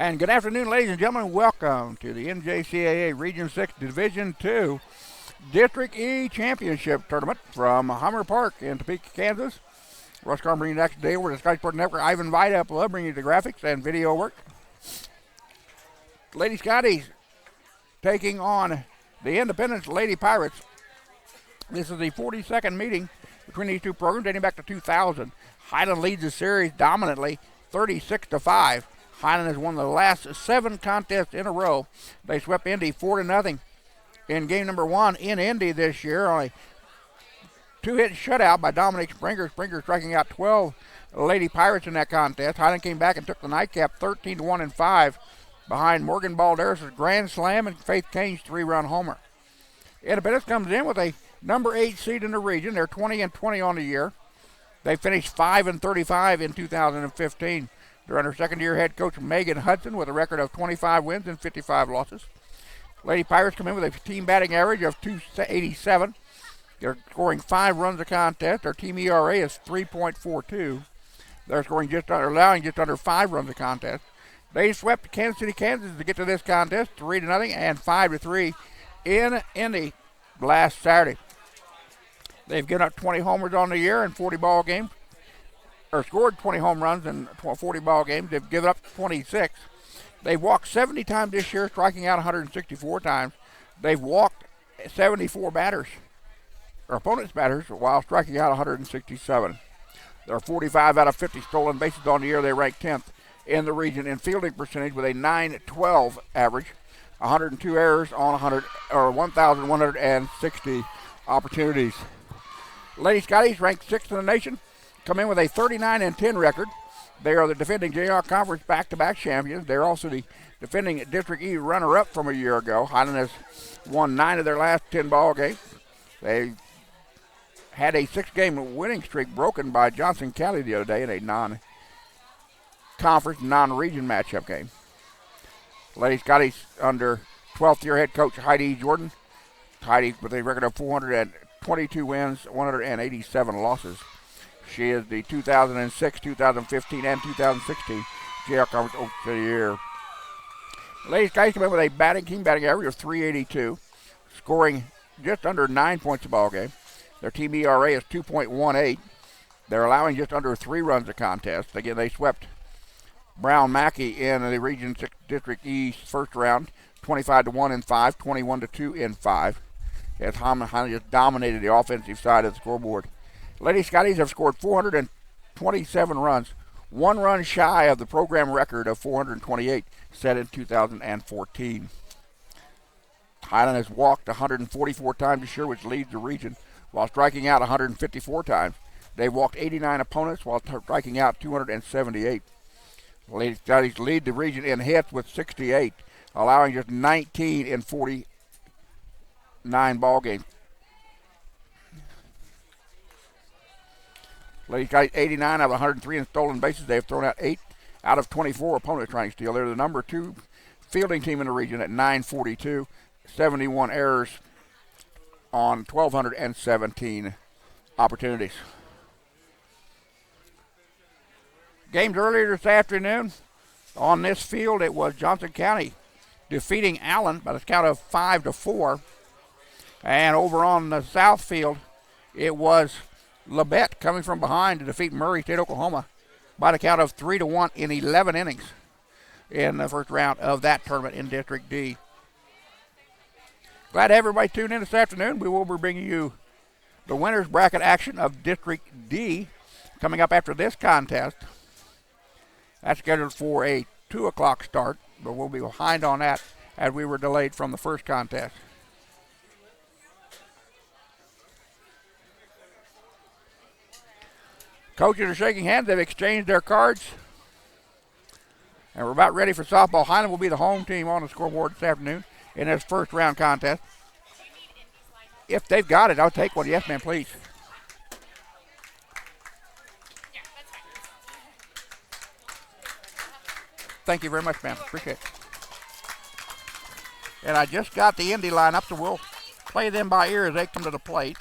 And good afternoon, ladies and gentlemen. Welcome to the NJCAA Region 6 Division 2 District E Championship Tournament from Hummer Park in Topeka, Kansas. Russ Karn bringing you next day over to Scottie Sports Network. Ivan Baida up above, bringing you the graphics and video work. Lady Scotties taking on the Independence Lady Pirates. This is the 42nd meeting between these two programs dating back to 2000. Highland leads the series dominantly, 36-5. Highland has won the last 7 contests in a row. They swept Indy 4-0 in game number 1 in Indy this year on a 2-hit shutout by Dominic Springer. Springer striking out 12 Lady Pirates in that contest. Highland came back and took the nightcap 13-1-5 behind Morgan Balderas' grand slam and Faith Kane's 3-run homer. Independence comes in with a number 8 seed in the region. They're 20-20 on the year. They finished 5-35 in 2015. They're under second-year head coach Megan Hudson with a record of 25 wins and 55 losses. Lady Pirates come in with a team batting average of .287. They're scoring 5 runs a contest. Their team ERA is 3.42. They're allowing just under 5 runs a contest. They swept Kansas City, Kansas to get to this contest 3-0 and 5-3 in Indy last Saturday. They've given up 20 homers on the year in 40 ball games, or scored 20 home runs in 40 ball games. They've given up 26. They've walked 70 times this year, striking out 164 times. They've walked 74 batters, or opponents' batters, while striking out 167. There are 45 out of 50 stolen bases on the year. They rank 10th in the region in fielding percentage with a .912 average, 102 errors on 1,160 opportunities. Lady Scotties ranked 6th in the nation, come in with a 39-10 record. They are the defending JR Conference back-to-back champions. They're also the defending District E runner-up from a year ago. Highland has won 9 of their last 10 ball games. They had a 6-game winning streak broken by Johnson County the other day in a non-conference, non-region matchup game. Lady Scotties under 12th-year head coach Heidi Jordan. Heidi with a record of 422 wins, 187 losses. She is the 2006, 2015, and 2016 JR Conference Coach of the Year. Lady Scotties come in with a team batting average of .382, scoring just under 9 points a ball game. Their team ERA is 2.18. They're allowing just under 3 runs a contest. Again, they swept Brown Mackey in the Region 6 District East first round, 25-1 5, 21-2 5. As Highland just dominated the offensive side of the scoreboard. Lady Scotties have scored 427 runs, 1 run shy of the program record of 428 set in 2014. Highland has walked 144 times this year, which leads the region, while striking out 154 times. They've walked 89 opponents while striking out 278. Lady Scotties lead the region in hits with 68, allowing just 19 in 49 ball games. Lady Scotties 89 out of 103 in stolen bases. They have thrown out 8 out of 24 opponents trying to steal. They're the number 2 fielding team in the region at .942, 71 errors on 1,217 opportunities. Games earlier this afternoon on this field, it was Johnson County defeating Allen by the count of 5-4. And over on the south field, it was Labette coming from behind to defeat Murray State, Oklahoma by the count of 3-1 in 11 innings in the first round of that tournament in District D. Glad to have everybody tune in this afternoon. We will be bringing you the winner's bracket action of District D coming up after this contest. That's scheduled for a 2 o'clock start, but we'll be behind on that as we were delayed from the first contest. Coaches are shaking hands. They've exchanged their cards. And we're about ready for softball. Highland will be the home team on the scoreboard this afternoon in this first round contest. If they've got it, I'll take one. Yes, ma'am, please. Thank you very much, ma'am. Appreciate it. And I just got the Indy line up, so we'll play them by ear as they come to the plate.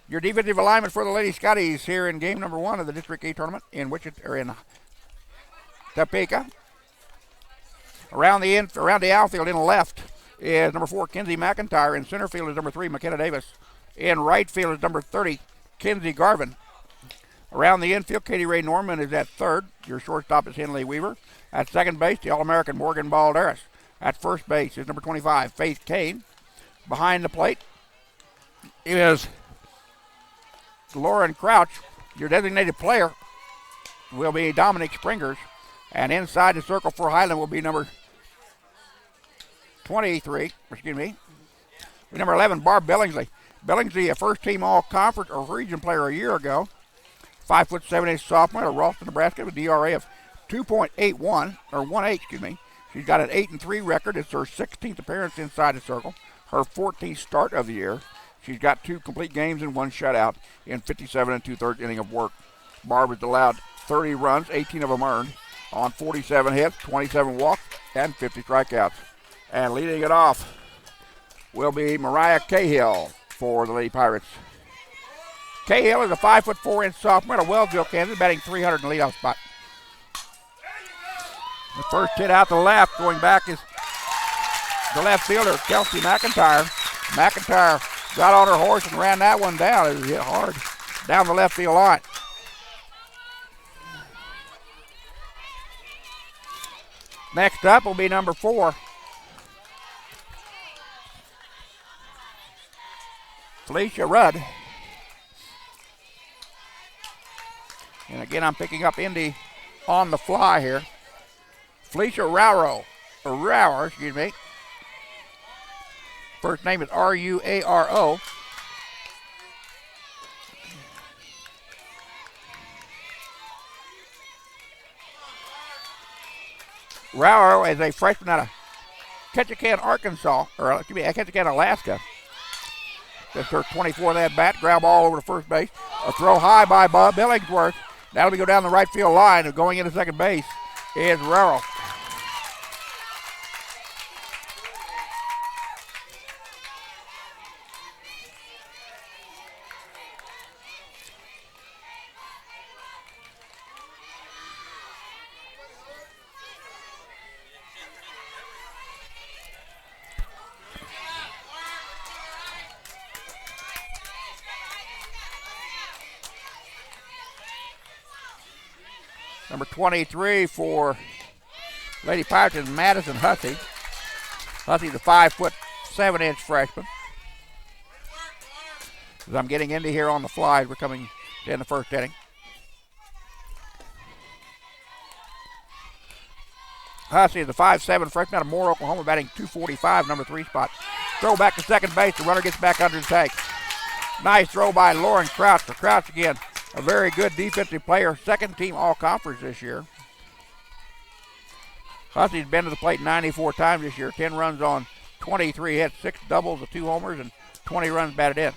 Your defensive alignment for the Lady Scotties here in game number 1 of the District A tournament in Wichita, or in Topeka. Around the outfield in the left is number 4, Kinsey McIntyre. In center field is number 3, McKenna Davis. In right field is number 30, Kinsey Garvin. Around the infield, Katie Ray Norman is at third. Your shortstop is Henley Weaver. At second base, the All-American Morgan Balderas. At first base is number 25, Faith Kane. Behind the plate is Lauren Crouch. Your designated player will be Dominic Springers. And inside the circle for Highland will be number 11, Barb Billingsley. Billingsley, a first-team all-conference or region player a year ago. 5'7" sophomore out of Ralston, Nebraska, with a DRA of 2.81, or 1.8, excuse me. She's got an 8-3 record. It's her 16th appearance inside the circle, her 14th start of the year. She's got 2 complete games and 1 shutout in 57 2/3 inning of work. Barb has allowed 30 runs, 18 of them earned, on 47 hits, 27 walks, and 50 strikeouts. And leading it off will be Mariah Cahill for the Lady Pirates. Cahill is a 5'4" sophomore out of Wellsville, Kansas, batting 300 in the leadoff spot. The first hit out to left, going back is the left fielder, Kelsey McIntyre. McIntyre got on her horse and ran that one down. It was hit hard down the left field line. Next up will be number 4, Felicia Rudd. And again, I'm picking up Indy on the fly here. Felicia Rower, excuse me. First name is Ruaro. Rower is a freshman out of Ketchikan, Arkansas, or excuse me, Ketchikan, Alaska. That's her 24th at bat. Ground ball over to first base. A throw high by Bob Billingsworth. That'll be go down the right field line. And going into second base is Rower. Number 23 for Lady Pirates is Madison Hussey. Hussey's a 5'7" freshman. As I'm getting into here on the fly, we're coming in the first inning. Hussey is a 5'7" freshman out of Moore, Oklahoma, batting 245, number 3 spot. Throw back to second base. The runner gets back under the tag. Nice throw by Lauren Crouch. For Crouch again, a very good defensive player, second team all-conference this year. Hussey's been to the plate 94 times this year, 10 runs on 23 hits, 6 doubles, 2 homers, and 20 runs batted in.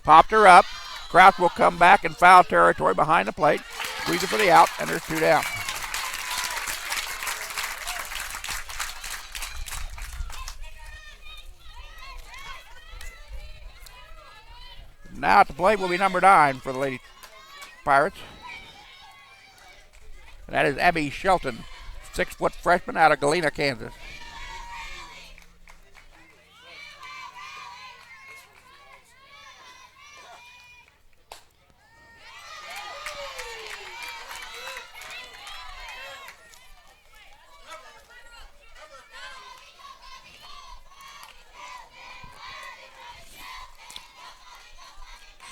Popped her up. Crouch will come back in foul territory behind the plate. Squeeze it for the out, and there's 2 down. Now at the plate will be number 9 for the Lady Pirates. And that is Abby Shelton, 6-foot freshman out of Galena, Kansas.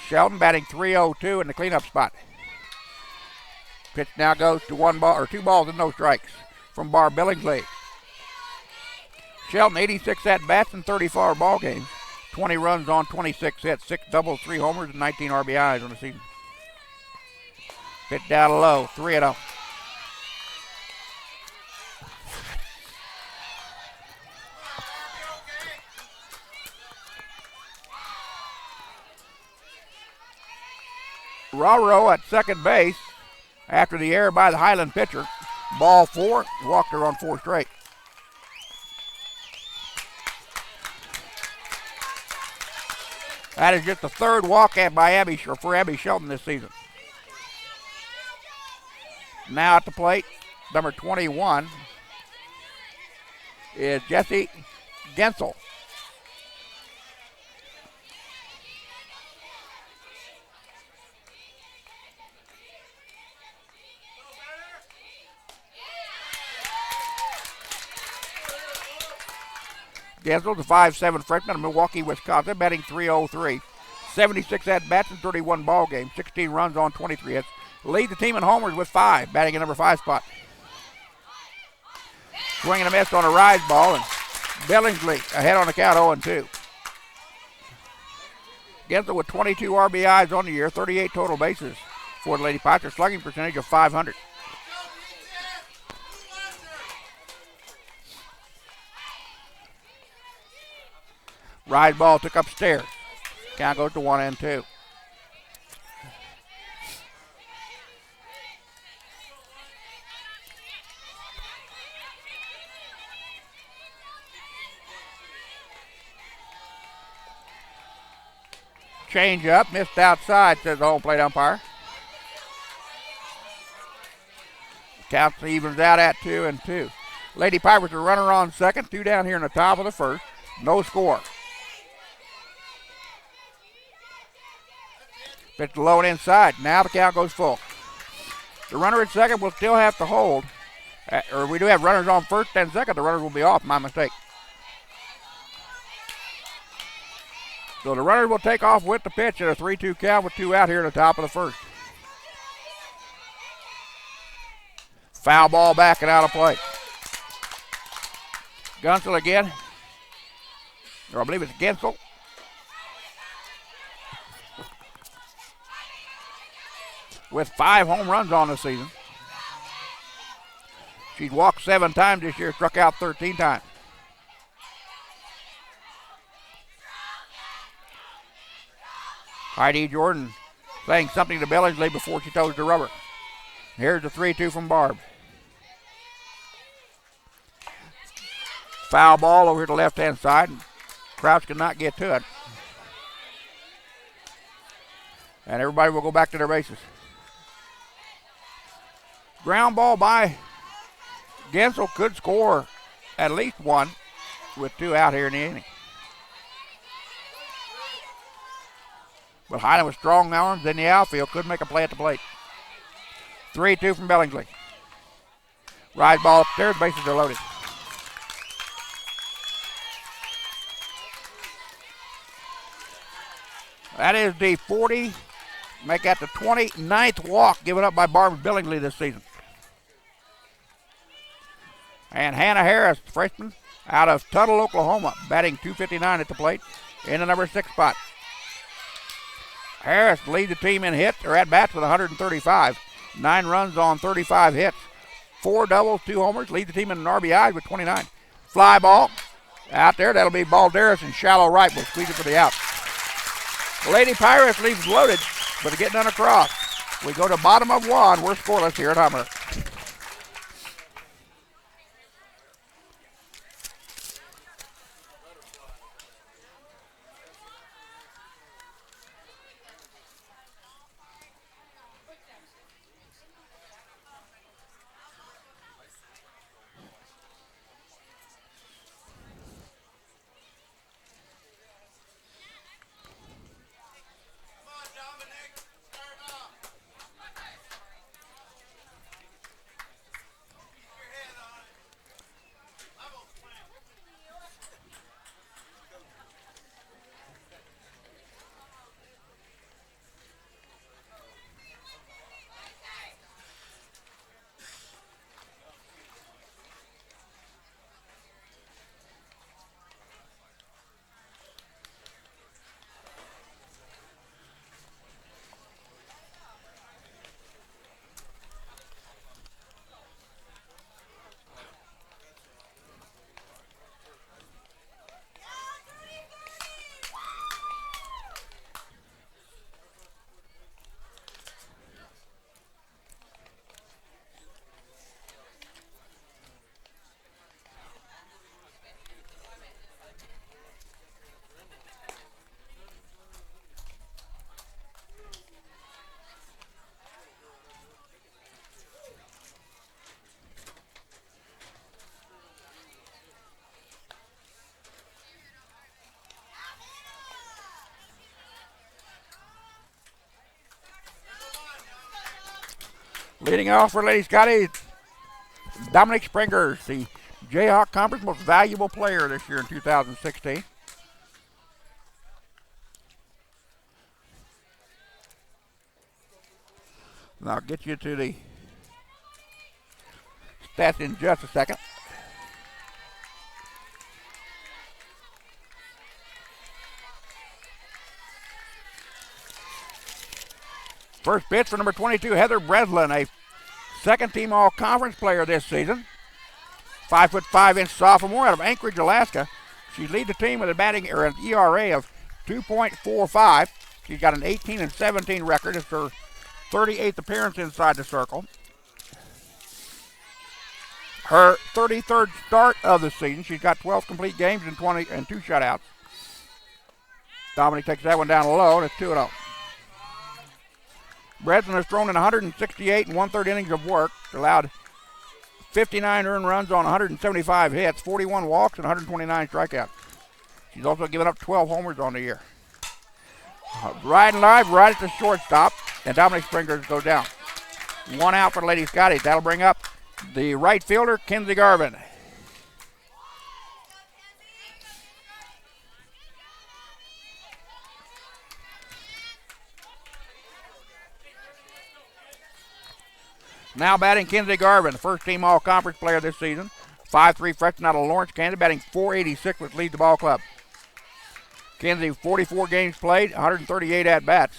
Shelton batting .302 in the cleanup spot. Pitch now goes to 2 balls and no strikes from Barb Billingsley. Shelton 86 at-bats in 34 ball games. 20 runs on 26 hits, 6 doubles, 3 homers, and 19 RBIs on the season. Pitch down low, 3-0. Raro at second base after the error by the Highland pitcher. Ball 4, walked her on 4 straight. That is just the third walk by for Abby Shelton this season. Now at the plate, number 21 is Jesse Gensel. Gensel, the 5'7" freshman of Milwaukee, Wisconsin, batting .303. 76 at-bats in 31 ball games, 16 runs on 23 hits. Lead the team in homers with 5, batting at number 5 spot. Swinging a miss on a rise ball, and Billingsley ahead on the count 0-2. Gensel with 22 RBIs on the year, 38 total bases for the Lady Pirates, a slugging percentage of .500. Rise ball took upstairs. Count goes to 1-2. Change up, missed outside, says the home plate umpire. Count evens out at 2-2. Lady Pirates a runner on second, 2 down here in the top of the first. No score. Pitch low and inside. Now the count goes full. The runner at second will still have to hold. Or we do have runners on first and second. The runners will be off. My mistake. So the runner will take off with the pitch at a 3-2 count with 2 out here at the top of the first. Foul ball back and out of play. Gensel again. Or I believe it's Gensel. With 5 home runs on the season. She's walked 7 times this year, struck out 13 times. Heidi Jordan saying something to Billingsley before she throws the rubber. Here's the 3-2 from Barb. Foul ball over to the left-hand side, and Crouch cannot get to it. And everybody will go back to their bases. Ground ball by Gensel could score at least 1 with 2 out here in the inning. But Highland with strong arms in the outfield could make a play at the plate. 3-2 from Billingsley. Rise ball upstairs, bases are loaded. That is the 40, make that the 29th walk given up by Barb Billingsley this season. And Hannah Harris, freshman, out of Tuttle, Oklahoma, batting .259 at the plate in the number 6 spot. Harris leads the team in hits or at bats with 135. 9 runs on 35 hits. 4 doubles, 2 homers. Lead the team in RBIs with 29. Fly ball out there. That'll be Balderas and shallow right. Will squeeze it for the out. The Lady Pirates leaves loaded, but they're getting none across. We go to bottom of 1. We're scoreless here at Hummer. Leading off for Lady Scottie, Dominic Springers, the Jayhawk Conference most valuable player this year in 2016. And I'll get you to the stats in just a second. First pitch for number 22, Heather Breslin, a second-team all-conference player this season. 5'5" sophomore out of Anchorage, Alaska. She leads the team with an ERA of 2.45. She's got an 18-17 record. It's her 38th appearance inside the circle. Her 33rd start of the season. She's got 12 complete games and 2 shutouts. Dominic takes that one down low, and it's 2-0. Breslin has thrown in 168 and 1/3 innings of work, allowed 59 earned runs on 175 hits, 41 walks, and 129 strikeouts. She's also given up 12 homers on the year. Riding live right at the shortstop, and Dominic Springers goes down. 1 out for Lady Scottie. That'll bring up the right fielder, Kinsey Garvin. Now batting Kinsey Garvin, the first-team all-conference player this season. 5'3" freshman out of Lawrence, Kansas, batting .486, which leads the ball club. Kinsey, 44 games played, 138 at-bats.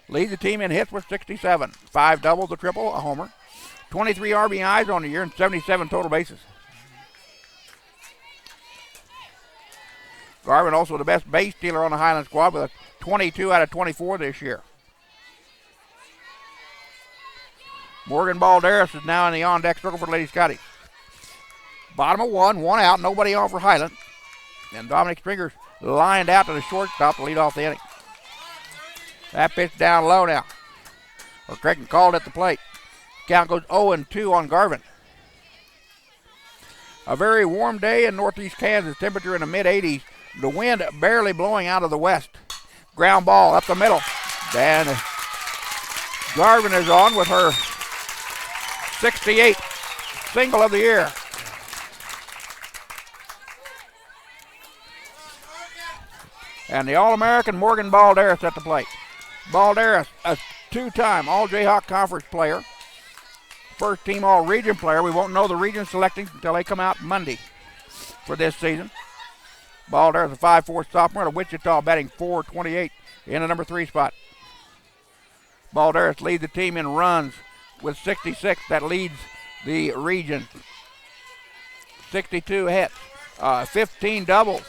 Leads the team in hits with 67. 5 doubles, a triple, a homer. 23 RBIs on the year and 77 total bases. Garvin also the best base stealer on the Highland squad with a 22 out of 24 this year. Morgan Balderas is now in the on-deck circle for Lady Scottie. Bottom of 1 out, nobody on for Highland. And Dominic Springers lined out to the shortstop to lead off the inning. That pitch down low now. Creighton called at the plate. Count goes 0-2 on Garvin. A very warm day in northeast Kansas, temperature in the mid-80s. The wind barely blowing out of the west. Ground ball up the middle. And Garvin is on with her 68th single of the year. And the All-American Morgan Balderas at the plate. Balderas, a 2-time All-Jayhawk Conference player. First-team All-Region player. We won't know the region selecting until they come out Monday for this season. Balderas, a 5'4" sophomore out of Wichita, batting .428 in the number 3 spot. Balderas leads the team in runs with 66. That leads the region. 62 hits, 15 doubles,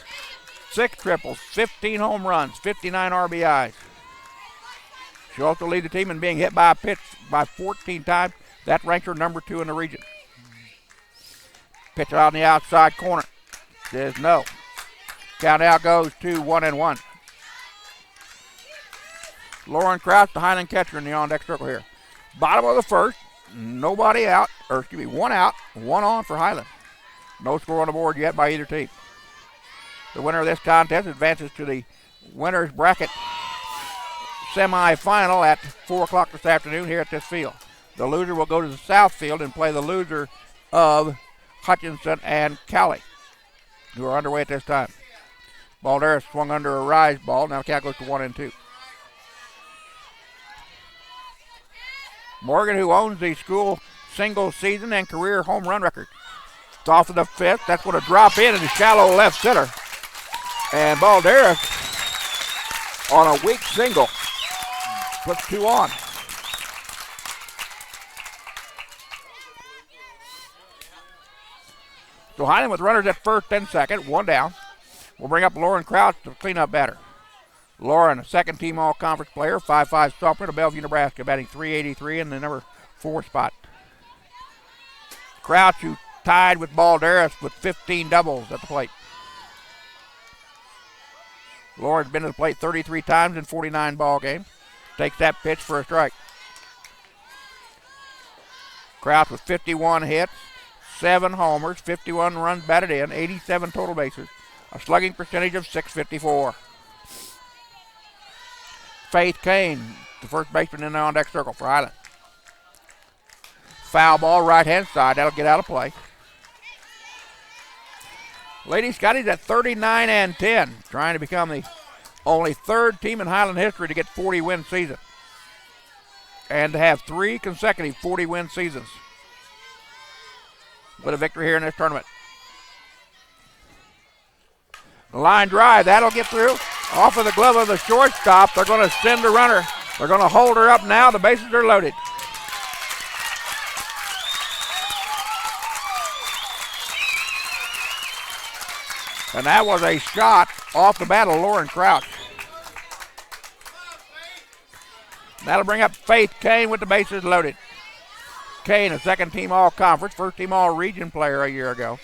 6 triples, 15 home runs, 59 RBIs. She also leads the team in being hit by a pitch by 14 times. That ranks her number 2 in the region. Pitch on the outside corner. Says no. Count out goes to 1-1. Lauren Krause, the Highland catcher, in the on-deck circle here. Bottom of the first, nobody out, or excuse me, 1 out, 1 on for Highland. No score on the board yet by either team. The winner of this contest advances to the winner's bracket semifinal at 4 o'clock this afternoon here at this field. The loser will go to the south field and play the loser of Hutchinson and Cali, who are underway at this time. Balderas swung under a rise ball. Now count goes to 1-2. Morgan, who owns the school single season and career home run record. It's off of the 5th. That's going to drop in the shallow left center. And Balderas on a weak single puts 2 on. So Highland with runners at first and second, 1 down. We'll bring up Lauren Crouch to clean up batter. Lauren, a second-team all-conference player, 5'5" sophomore to Bellevue, Nebraska, batting .383 in the number 4 spot. Crouch, who tied with Balderas with 15 doubles at the plate. Lauren's been to the plate 33 times in 49 ball games. Takes that pitch for a strike. Crouch with 51 hits, 7 homers, 51 runs batted in, 87 total bases, a slugging percentage of .654. Faith Kane, the first baseman in the on-deck circle for Highland. Foul ball, right-hand side. That'll get out of play. Lady Scotty's at 39-10, trying to become the only third team in Highland history to get 40-win season and to have 3 consecutive 40-win seasons with a victory here in this tournament. Line drive, that'll get through. Off of the glove of the shortstop. They're going to send a runner. They're going to hold her up now. The bases are loaded. And that was a shot off the bat of Lauren Crouch. That'll bring up Faith Kane with the bases loaded. Kane, a second-team all-conference, first-team all-region player a year ago.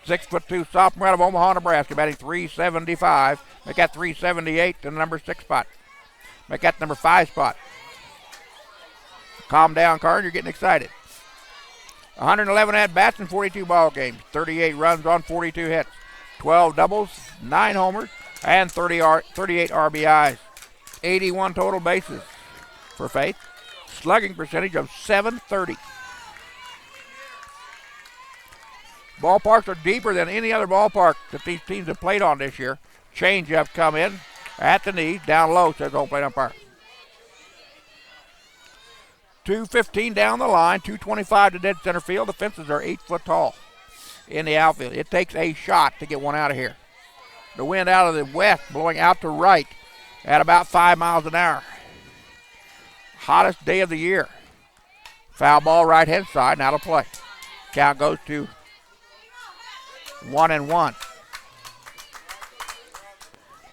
6'2" sophomore out of Omaha, Nebraska, batting .375. Make that .378 to the number 6 spot. Make that number 5 spot. Calm down, Karn. You're getting excited. 111 at-bats in 42 ball games. 38 runs on 42 hits. 12 doubles, 9 homers, and 38 RBIs. 81 total bases for Faith. Slugging percentage of .730. Ballparks are deeper than any other ballpark that these teams have played on this year. Changeup come in at the knee, down low, says home plate umpire. 215 down the line, 225 to dead center field. The fences are 8 foot tall in the outfield. It takes a shot to get one out of here. The wind out of the west blowing out to right at about 5 miles an hour. Hottest day of the year. Foul ball right hand side, now to play. Count goes to 1-1.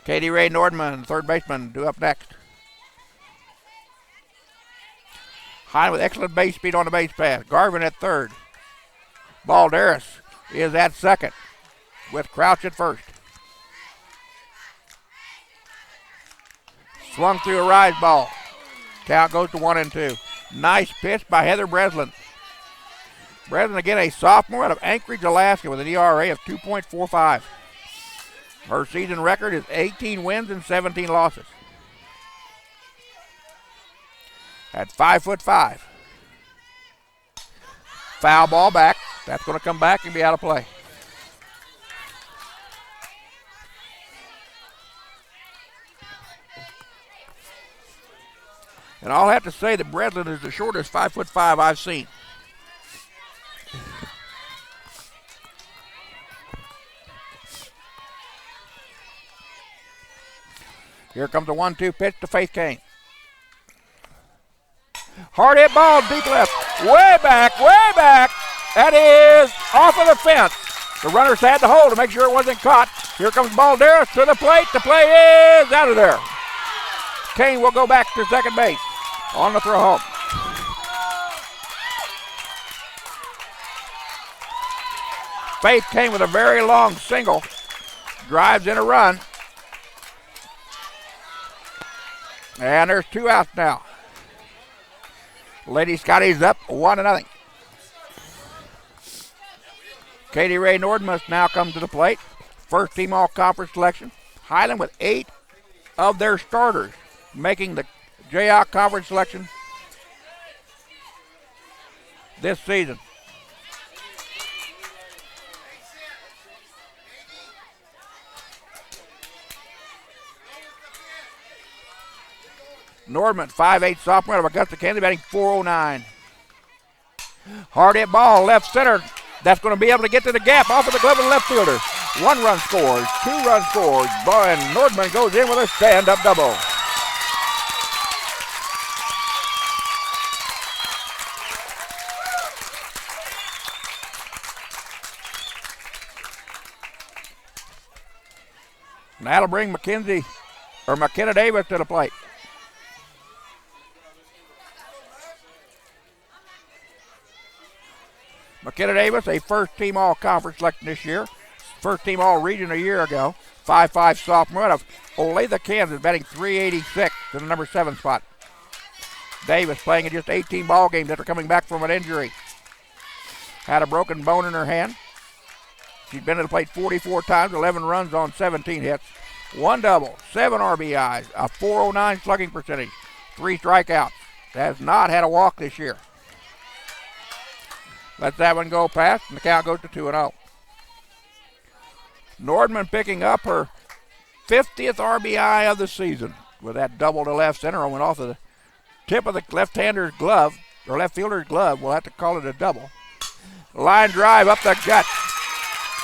Katie Ray Nordman, third baseman, due up next. Highland with excellent base speed on the base pass. Garvin at third. Balderas is at second with Crouch at first. Swung through a rise ball. Count goes to 1-2. Nice pitch by Heather Breslin. Breslin again, a sophomore out of Anchorage, Alaska, with an ERA of 2.45. Her season record is 18 wins and 17 losses. At 5'5". Foul ball back. That's going to come back and be out of play. And I'll have to say that Breslin is the shortest 5'5" I've seen. Here comes the 1-2 pitch to Faith Kane. Hard hit ball, deep left, way back, way back. That is off of the fence. The runners had to hold to make sure it wasn't caught. Here comes Balderas to the plate. The play is out of there. Kane will go back to second base on the throw home. Faith Kane with a very long single. Drives in a run. And there's 2 outs now. Lady Scotty's up 1-0. Katie Ray Norden must now come to the plate. First team all-conference selection. Highland with 8 of their starters making the JAA conference selection this season. Nordman, 5'8" sophomore out of Augusta, Kansas, batting .409. Hard hit ball, left center. That's going to be able to get to the gap off of the glove of the left fielder. 1 run scores, 2 runs scores. And Nordman goes in with a stand-up double. And that'll bring McKenna Davis to the plate. McKenna Davis, a first-team all-conference selection this year. First-team all-region a year ago. 5'5" sophomore out of Olathe, Kansas, batting .386 to the number 7 spot. Davis playing in just 18 ball games after coming back from an injury. Had a broken bone in her hand. She's been to the plate 44 times, 11 runs on 17 hits. 1 double, 7 RBIs, a .409 slugging percentage, 3 strikeouts. Has not had a walk this year. Lets that one go past, and the count goes to 2-0. Nordman picking up her 50th RBI of the season with that double to left center. Went off the tip of the left-hander's glove, or left fielder's glove. We'll have to call it a double. Line drive up the gut.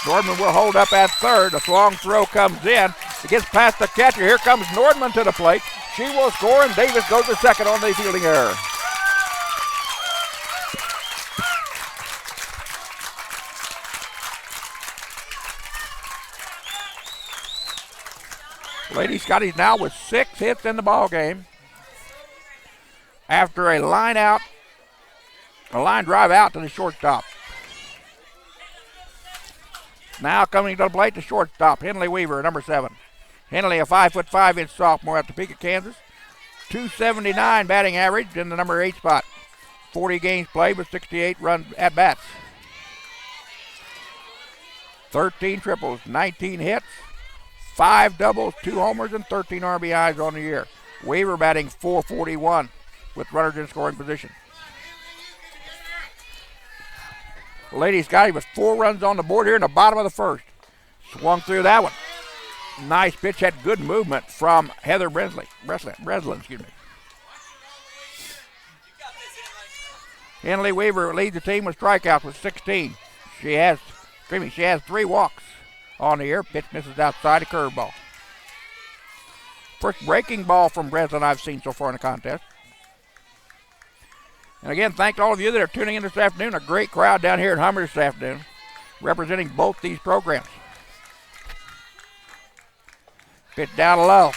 Nordman will hold up at third. A long throw comes in. It gets past the catcher. Here comes Nordman to the plate. She will score, and Davis goes to second on the fielding error. Lady Scotty's now with 6 hits in the ball game after a line drive out to the shortstop. Now coming to the plate, the shortstop, Henley Weaver, number 7. Henley, a 5'5" sophomore out of Topeka, Kansas. 279 batting average in the number 8 spot. 40 games played with 68 run at bats. 13 triples, 19 hits, 5 doubles, 2 homers, and 13 RBIs on the year. Weaver batting .441 with runners in scoring position. Lady Scotty with 4 runs on the board here in the bottom of the first. Swung through that one. Nice pitch, had good movement from Heather Breslin. Henley Weaver leads the team with strikeouts with 16. She has 3 walks on the air. Pitch misses outside, a curveball. First breaking ball from Breslin I've seen so far in the contest. And again, thanks to all of you that are tuning in this afternoon. A great crowd down here at Hummer this afternoon, representing both these programs. Pitch down low.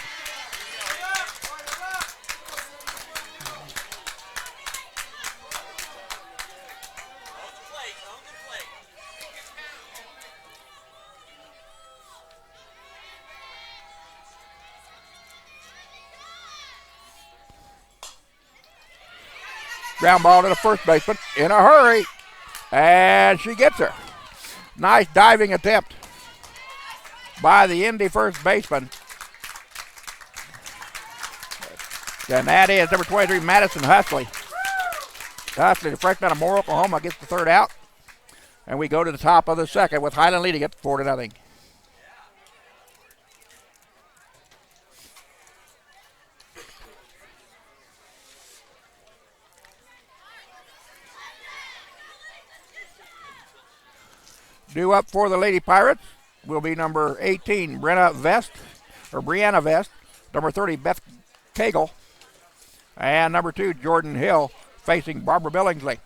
Ground ball to the first baseman in a hurry. And she gets her. Nice diving attempt by the Indy first baseman. And that is number 23, Madison Husley. Husley, the freshman out of Moore, Oklahoma, gets the third out. And we go to the top of the second with Highland leading it 4-0. Due up for the Lady Pirates will be number 18, Brianna Vest, number 30, Beth Cagle, and number 2, Jordan Hill, facing Barbara Billingsley.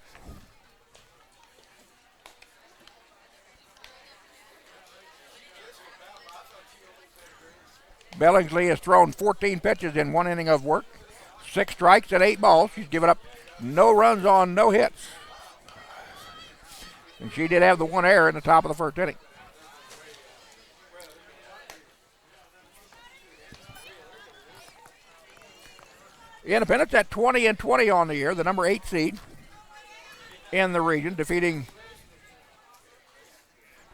Billingsley has thrown 14 pitches in 1 inning of work, 6 strikes and 8 balls. She's given up no runs on no hits. And she did have the 1 error in the top of the first inning. Independence at 20-20 on the year, the number 8 seed in the region, defeating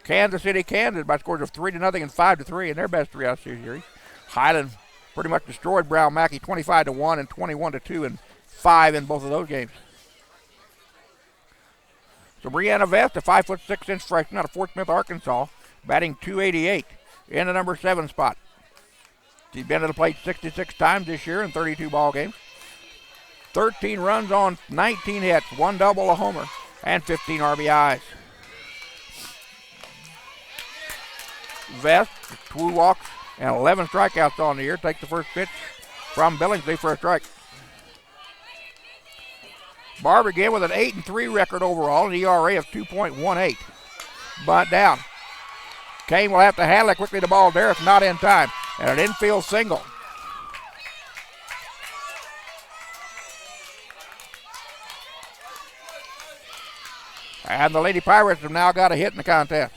Kansas City, Kansas by scores of 3-0 and 5-3 in their best 3 out of series. Highland pretty much destroyed Brown Mackey 25-1 and 21-2 and 5 in both of those games. So Brianna Vest, a 5'6" freshman out of Fort Smith, Arkansas, batting .288 in the number 7 spot. She's been to the plate 66 times this year in 32 ball games. 13 runs on 19 hits, 1 double, a homer, and 15 RBIs. Vest, 2 walks and 11 strikeouts on the year, takes the first pitch from Billingsley for a strike. Barb again with an 8-3 record overall, an ERA of 2.18. Bunt down. Kane will have to handle it quickly. The ball there, if not in time. And an infield single. And the Lady Pirates have now got a hit in the contest.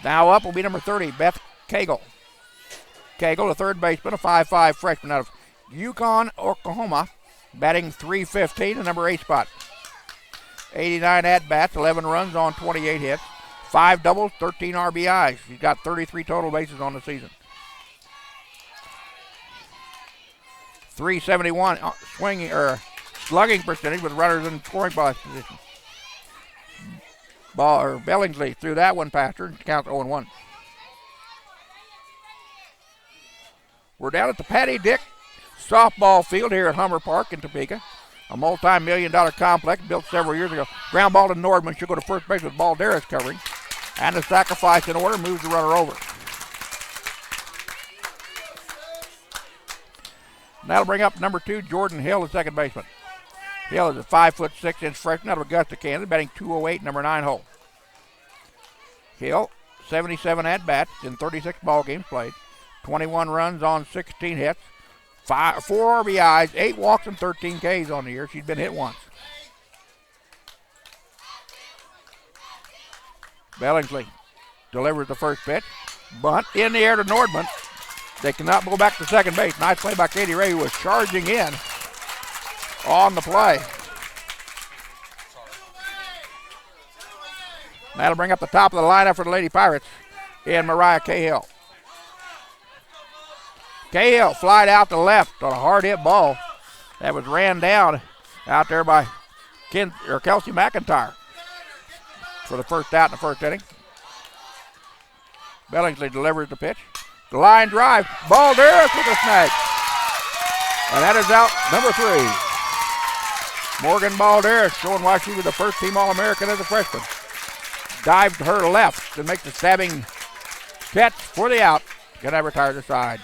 Now up will be number 30, Beth Cagle. Cagle, the third baseman, a 5'5" freshman out of Yukon, Oklahoma, batting .315, the number 8 spot. 89 at-bats, 11 runs on 28 hits, 5 doubles, 13 RBIs. She's got 33 total bases on the season. .371 slugging percentage with runners in scoring position. Billingsley threw that one past her and counts 0-1. We're down at the Patty Dick softball field here at Hummer Park in Topeka. A multi-million-dollar complex built several years ago. Ground ball to Nordman. She'll go to first base with Balderas covering. And the sacrifice in order moves the runner over. And that'll bring up number 2, Jordan Hill, the second baseman. Hill is a 5'6" freshman out of Augusta, Kansas, batting .208, number 9 hole. Hill, 77 at-bats in 36 ball games played. 21 runs on 16 hits. 4 RBIs, 8 walks, and 13 Ks on the year. She's been hit once. Billingsley delivers the first pitch. Bunt in the air to Nordman. They cannot go back to second base. Nice play by Katie Ray, who was charging in on the play. That'll bring up the top of the lineup for the Lady Pirates in Mariah Cahill. Cahill flied out to left on a hard hit ball that was ran down out there by Kelsey McIntyre for the first out in the first inning. Billingsley delivers the pitch. The line drive. Balderas with a snag. And that is out number 3. Morgan Balderas showing why she was the first team All-American as a freshman. Dives to her left and makes the stabbing catch for the out. Can I retire the side?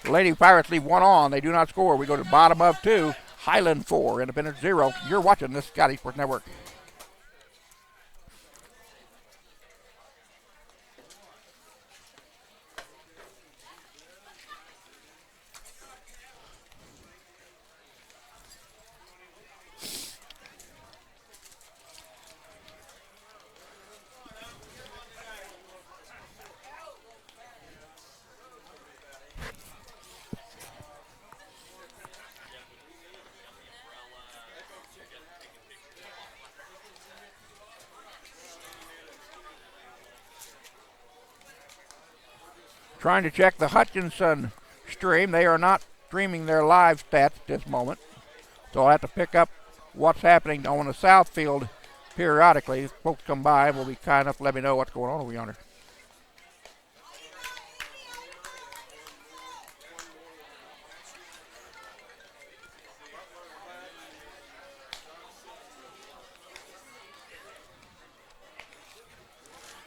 The Lady Pirates leave 1 on. They do not score. We go to bottom of 2. Highland 4, Independence 0. You're watching this Scottie Sports Network. Trying to check the Hutchinson stream. They are not streaming their live stats at this moment. So I'll have to pick up what's happening on the south field periodically. If folks come by, will be kind enough to let me know what's going on over yonder.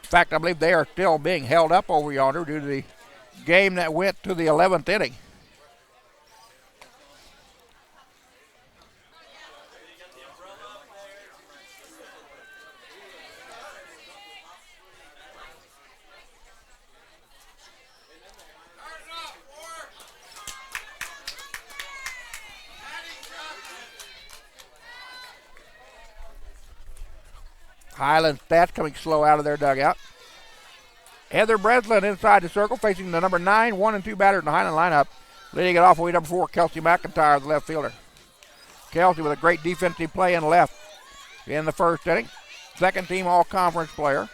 In fact, I believe they are still being held up over yonder due to the game that went to the 11th inning. Highland stats coming slow out of their dugout. Heather Breslin inside the circle, facing the number 9, 1 and 2 batter in the Highland lineup. Leading it off, number 4, Kelsey McIntyre, the left fielder. Kelsey with a great defensive play in left in the first inning. Second team all-conference player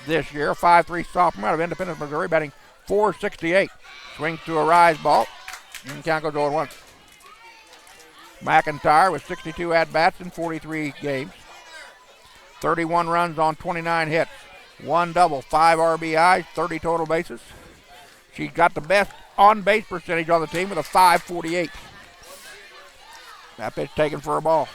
this year, 5'3" sophomore out of Independence, Missouri, batting .468. Swings to a rise ball, and count goes 0-1. McIntyre with 62 at-bats in 43 games. 31 runs on 29 hits. 1 double, 5 RBIs, 30 total bases. She's got the best on-base percentage on the team with a .548. That pitch taken for a ball.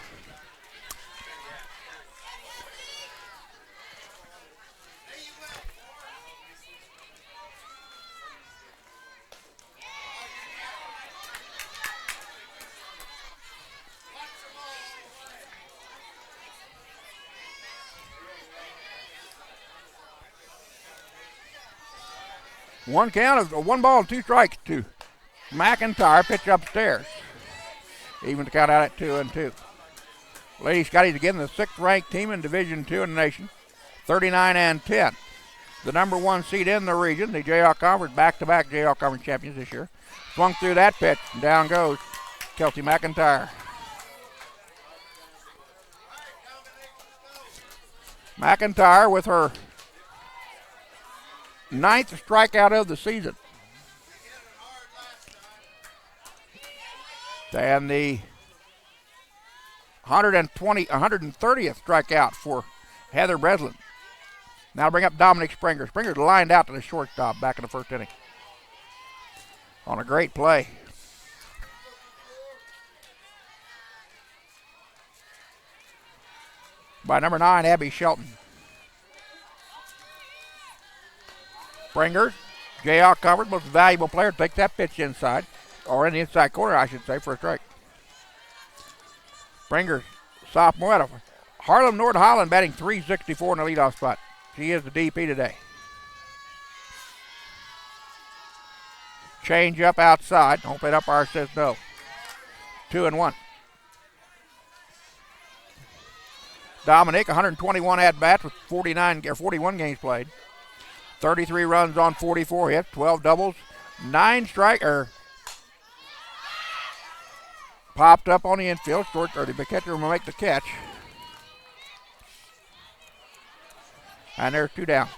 One count of 1 ball and 2 strikes to McIntyre. Pitch upstairs. Even to count out at 2-2. Lady Scotty's again the 6th ranked team in Division II in the nation. 39-10. The number 1 seed in the region. The JL Conference, back-to-back JL Conference champions this year. Swung through that pitch and down goes Kelsey McIntyre. McIntyre with her 9th strikeout of the season. And the 130th strikeout for Heather Breslin. Now bring up Dominic Springer. Springer's lined out to the shortstop back in the first inning. On a great play. By number 9, Abby Shelton. Springer, J.R. covered, most valuable player. Take that pitch inside, or in the inside corner, I should say, for a strike. Springer, sophomore out of Harlem North Highland, batting .364 in the leadoff spot. She is the DP today. Change up outside. Home plate umpire says no. 2-1. Dominic, 121 at-bats with 41 games played. 33 runs on 44 hits, 12 doubles, 9 strikers. Popped up on the infield. The catcher will make the catch. And there's 2 down.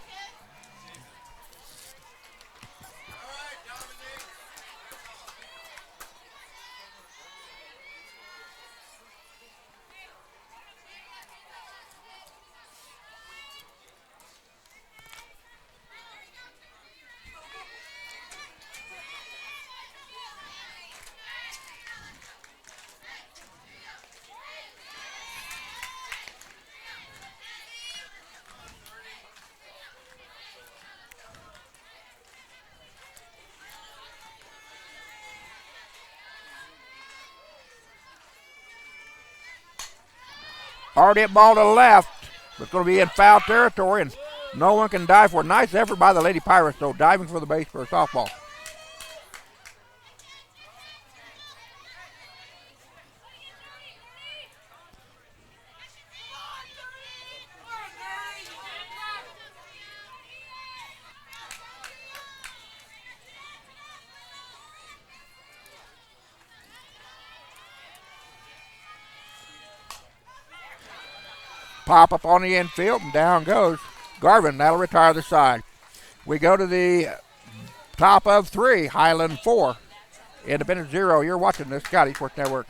Already at ball to the left. It's going to be in foul territory, and no one can dive for it. Nice effort by the Lady Pirates, though, diving for the base for a softball. Pop up on the infield, and down goes Garvin. That'll retire the side. We go to the top of 3, Highland 4, Independent 0. You're watching the Scottie Sports Network.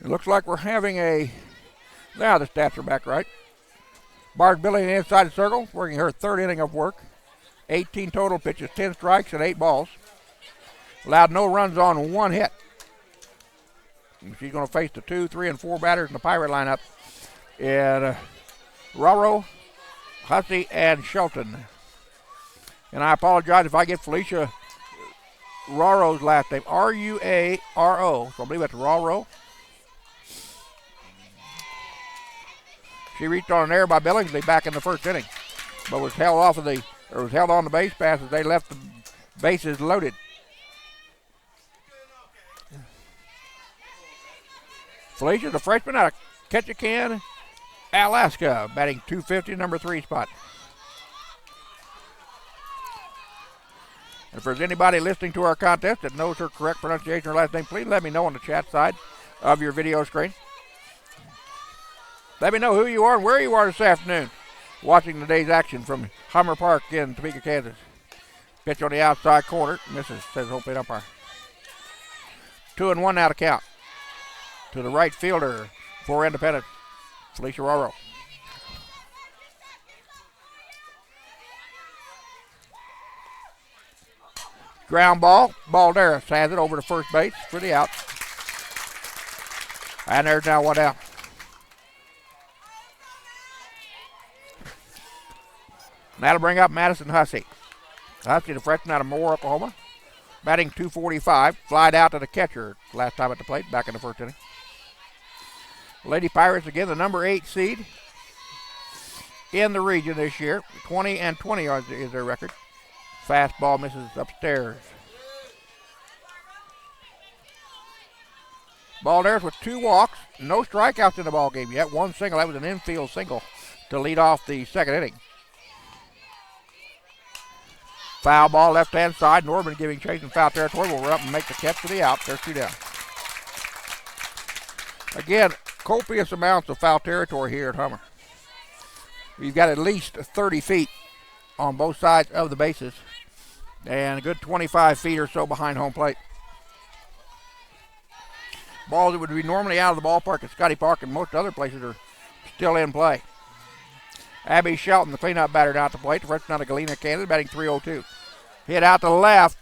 It looks like we're having now the stats are back right. Bart Billy in the inside circle, working her 3rd inning of work. 18 total pitches, 10 strikes and 8 balls. Allowed no runs on 1 hit. And she's going to face the 2, 3, and 4 batters in the Pirate lineup. And Raro, Hussey, and Shelton. And I apologize if I get Felicia Raro's last name. R-U-A-R-O. So I believe that's Raro. She reached on an error by Billingsley back in the 1st inning, but was held on the base pass as they left the bases loaded. Felicia, the freshman out of Ketchikan, Alaska, batting .250, number 3 spot. If there's anybody listening to our contest that knows her correct pronunciation of her last name, please let me know on the chat side of your video screen. Let me know who you are and where you are this afternoon watching today's action from Hummer Park in Topeka, Kansas. Pitch on the outside corner. Misses, says home plate umpire. 2-1 now to count. To the right fielder for Independent, Felicia Raro. Ground ball. Balderas has it over to first base for the out. And there's now 1 out. That'll bring up Madison Hussey. Husky, the freshman out of Moore, Oklahoma. Batting .245. Flied out to the catcher last time at the plate, back in the first inning. Lady Pirates, again, the number 8 seed in the region this year. 20-20 is their record. Fastball misses upstairs. Balderas with 2 walks. No strikeouts in the ball game yet. 1 single. That was an infield single to lead off the second inning. Foul ball left-hand side. Norman giving chase in foul territory. Will run up and make the catch for the out. There's 2 down. Again, copious amounts of foul territory here at Hummer. We've got at least 30 feet on both sides of the bases and a good 25 feet or so behind home plate. Balls that would be normally out of the ballpark at Scottie Park and most other places are still in play. Abby Shelton, the cleanup batter, down at the plate. The freshman out of Galena, Kansas, batting .302. Hit out to the left.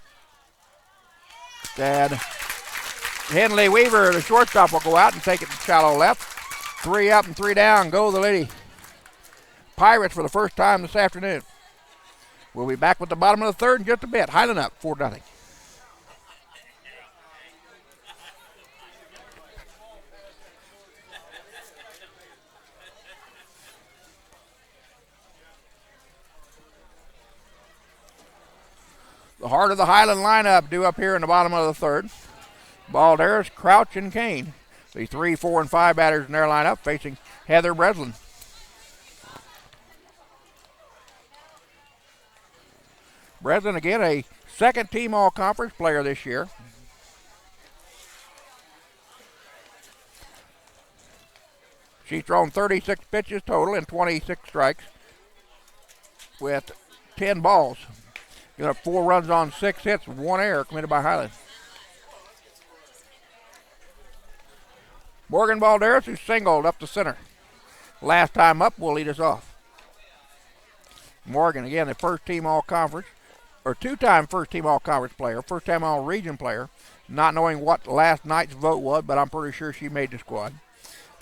And Henley Weaver, the shortstop, will go out and take it to shallow left. 3 up and 3 down. Go the Lady Pirates for the first time this afternoon. We'll be back with the bottom of the third in just a bit. Highland up 4-0. The heart of the Highland lineup due up here in the bottom of the third. Balderas, Crouch, and Kane. The 3, 4, and 5 batters in their lineup facing Heather Breslin. Breslin, again, a second-team all-conference player this year. She's thrown 36 pitches total and 26 strikes with 10 balls. Got up 4 runs on 6 hits, 1 error committed by Highland. Morgan Balderas, who singled up the center. Last time up, will lead us off. Morgan, again, the first-team all-conference, or 2-time first-team all-conference player, first-time all-region player, not knowing what last night's vote was, but I'm pretty sure she made the squad.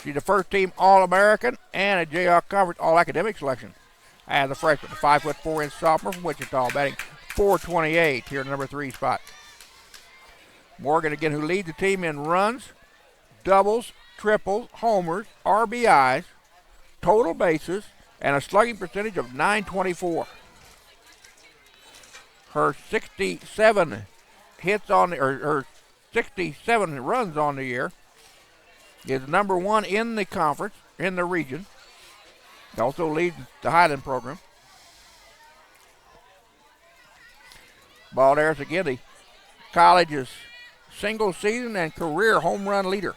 She's a first-team All-American and a Jayhawk Conference All-Academic selection as a freshman. A 5'4" sophomore from Wichita, batting .428 here in the number 3 spot. Morgan, again, who leads the team in runs, doubles, triples, homers, RBIs, total bases, and a slugging percentage of .924. Her 67 hits on her 67 runs on the year is number 1 in the conference, in the region. Also leads the Highland program. Balderas, again, the college's single season and career home run leader.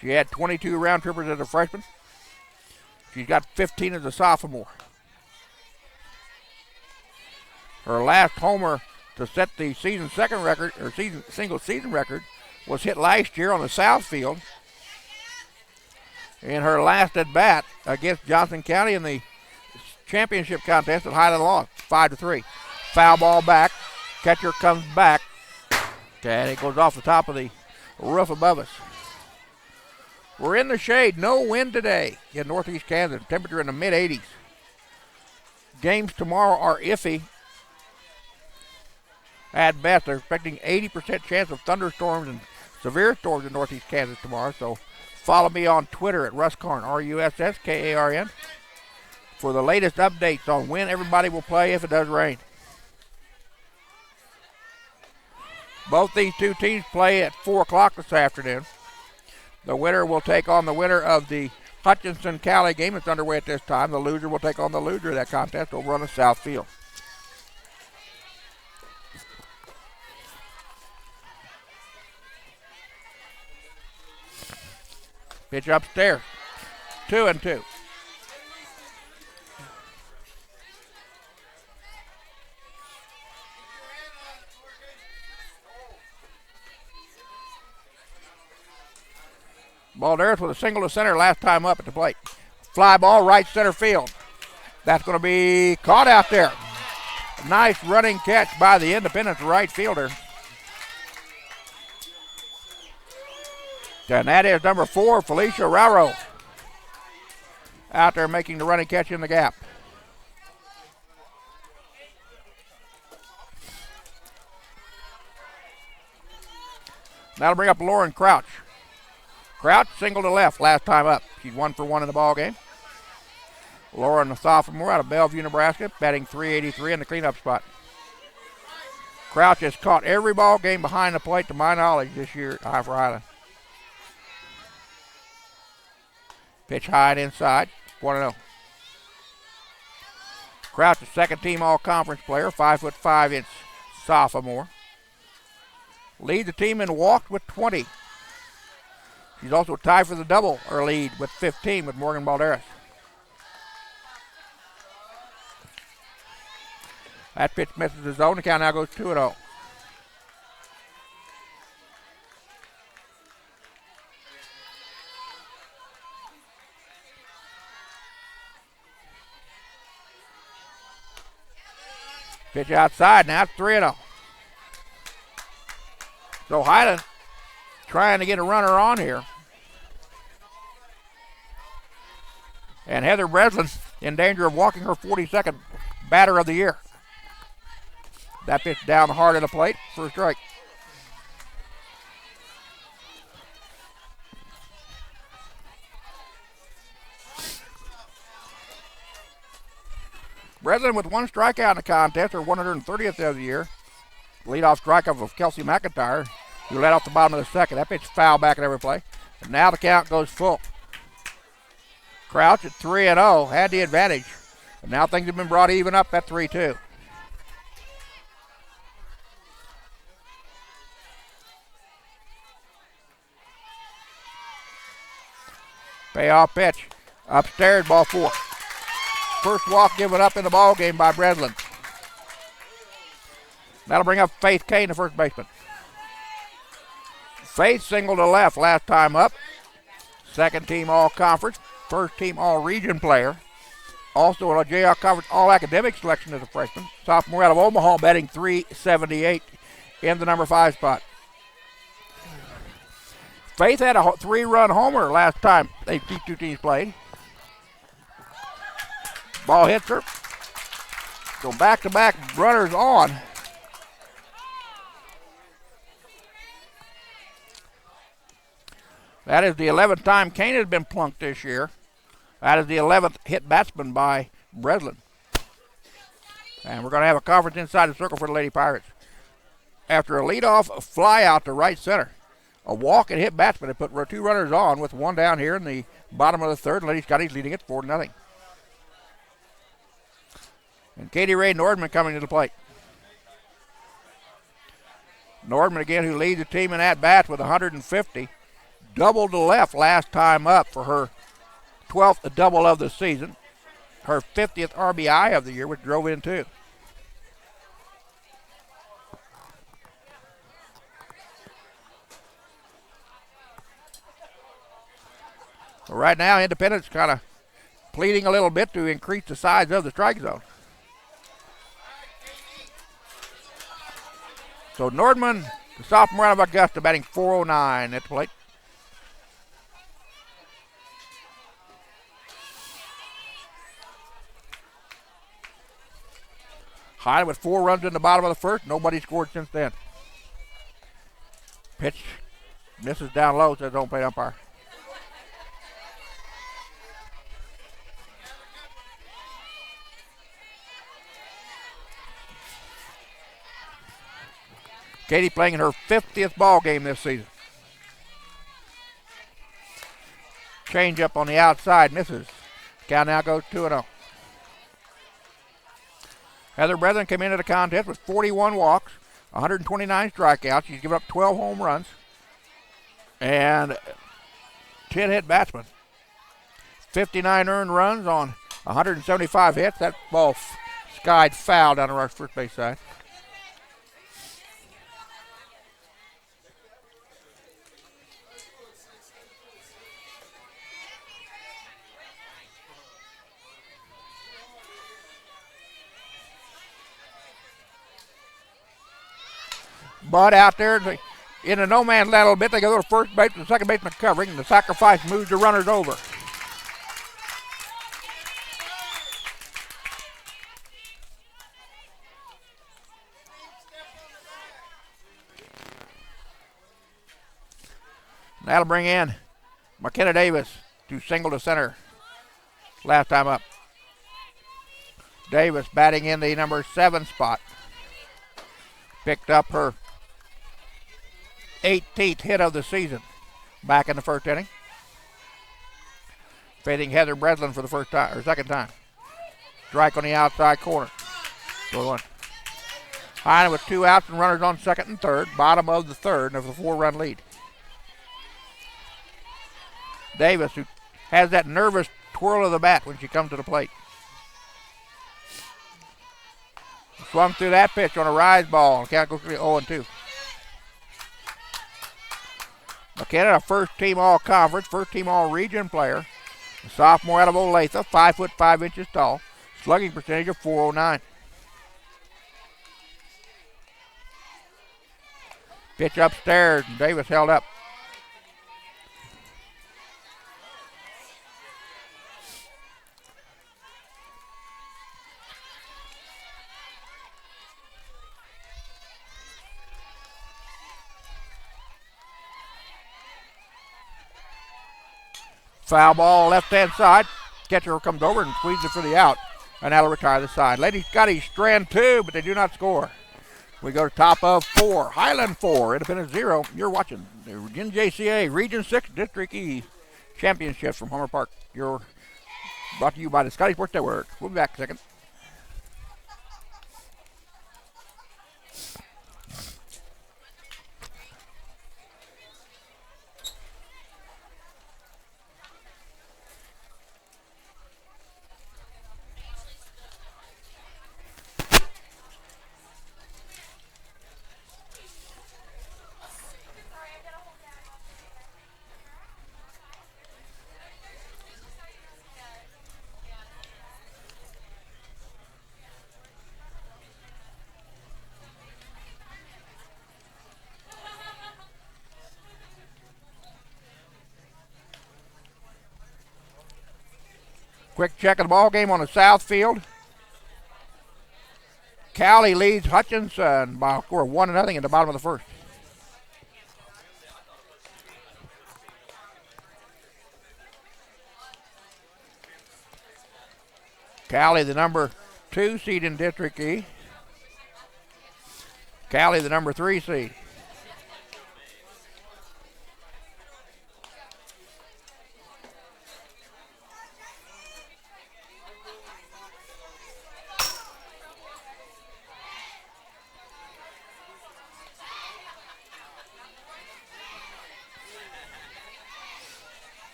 She had 22 round trippers as a freshman. She's got 15 as a sophomore. Her last homer to set the season second record, or single season record, was hit last year on the south field. In her last at bat against Johnson County in the championship contest at Highland lost 5-3. Foul ball back. Catcher comes back. And it goes off the top of the roof above us. We're in the shade. No wind today in northeast Kansas. Temperature in the mid-80s. Games tomorrow are iffy. At best, they're expecting 80% chance of thunderstorms and severe storms in northeast Kansas tomorrow. So follow me on Twitter at Russ Karn, RUSSKARN, for the latest updates on when everybody will play if it does rain. Both these two teams play at 4 o'clock this afternoon. The winner will take on the winner of the Hutchinson-Cali game that's underway at this time. The loser will take on the loser of that contest over on the south field. Pitch upstairs. 2-2. Balderas with a single to center last time up at the plate. Fly ball right center field. That's going to be caught out there. Nice running catch by the Independence right fielder. And that is number 4, Felicia Raro, out there making the running catch in the gap. That'll bring up Lauren Crouch. Crouch single to left last time up. She's 1 for 1 in the ball game. Lauren, the sophomore out of Bellevue, Nebraska, batting .383 in the cleanup spot. Crouch has caught every ball game behind the plate, to my knowledge, this year for Highland. Pitch high and inside, 1-0. Crouch, a second-team all-conference player, 5'5" sophomore. Lead the team in walked with 20. She's also tied for the double, or lead, with 15 with Morgan Balderas. That pitch misses the zone. The count now goes 2-0. Pitch outside. Now it's 3-0. So Highland trying to get a runner on here. And Heather Breslin in danger of walking her 42nd batter of the year. That pitch down the heart of the plate for a strike. Breslin with 1 strikeout in the contest, her 130th of the year. Leadoff strikeout of Kelsey McIntyre, who led off the bottom of the second. That pitch foul back at every play. And now the count goes full. Crouch at 3-0 had the advantage. And now things have been brought even up at 3-2. Payoff pitch. Upstairs, ball 4. First walk given up in the ball game by Breslin. That'll bring up Faith Kane, the first baseman. Faith single to left last time up. Second team all-conference. First team all-region player. Also a JR Conference all-academic selection as a freshman. Sophomore out of Omaha, batting .378 in the number 5 spot. Faith had a 3-run homer last time these two teams played. Ball hits her. So back-to-back runners on. That is the 11th time Kane has been plunked this year. That is the 11th hit batsman by Breslin. And we're going to have a conference inside the circle for the Lady Pirates. After a leadoff fly out to right center, a walk and hit batsman had put 2 runners on with 1 down here in the bottom of the third. Lady Scotty's leading it 4-0. And Katie Ray Nordman coming to the plate. Nordman again, who leads the team in at-bats with 150. Double to left last time up for her 12th double of the season. Her 50th RBI of the year, which drove in 2. So right now, Independence kind of pleading a little bit to increase the size of the strike zone. So Nordman, the sophomore out of Augusta, batting .409 at the plate. Highland with 4 runs in the bottom of the first. Nobody scored since then. Pitch misses down low, says home plate umpire. Katie playing in her 50th ball game this season. Change up on the outside, misses. Count now goes 2-0. Heather Breslin came into the contest with 41 walks, 129 strikeouts. She's given up 12 home runs and 10 hit batsmen. 59 earned runs on 175 hits. That ball skied foul down the right first base side. But out there in the no man's land a little bit, they go to first base and the second baseman covering, and the sacrifice moves the runners over. That'll bring in McKenna Davis to single to center. Last time up. Davis batting in the number 7 spot. Picked up her 18th hit of the season back in the first inning. Facing Heather Breslin for the first time, or second time. Strike on the outside corner. 4-1. Highland with 2 outs and runners on second and third. Bottom of the third of the 4-run lead. Davis, who has that nervous twirl of the bat when she comes to the plate. Swung through that pitch on a rise ball. Count goes to 0-2. McKenna, a first-team all-conference, first-team all-region player. A sophomore out of Olathe, 5 foot 5 inches tall. Slugging percentage of .409. Pitch upstairs, and Davis held up. Foul ball left-hand side. Catcher comes over and squeezes it for the out. And that'll retire the side. Lady Scottie strand 2, but they do not score. We go to top of 4. Highland 4, Independent 0. You're watching the NJCAA Region 6 District E Championship from Homer Park. You're brought to you by the Scottie Sports Network. We'll be back in a second. Quick check of the ball game on the south field. Cowley leads Hutchinson by a score of 1-0 in the bottom of the first. Cowley, the number 2 seed in District E. Cowley, the number 3 seed.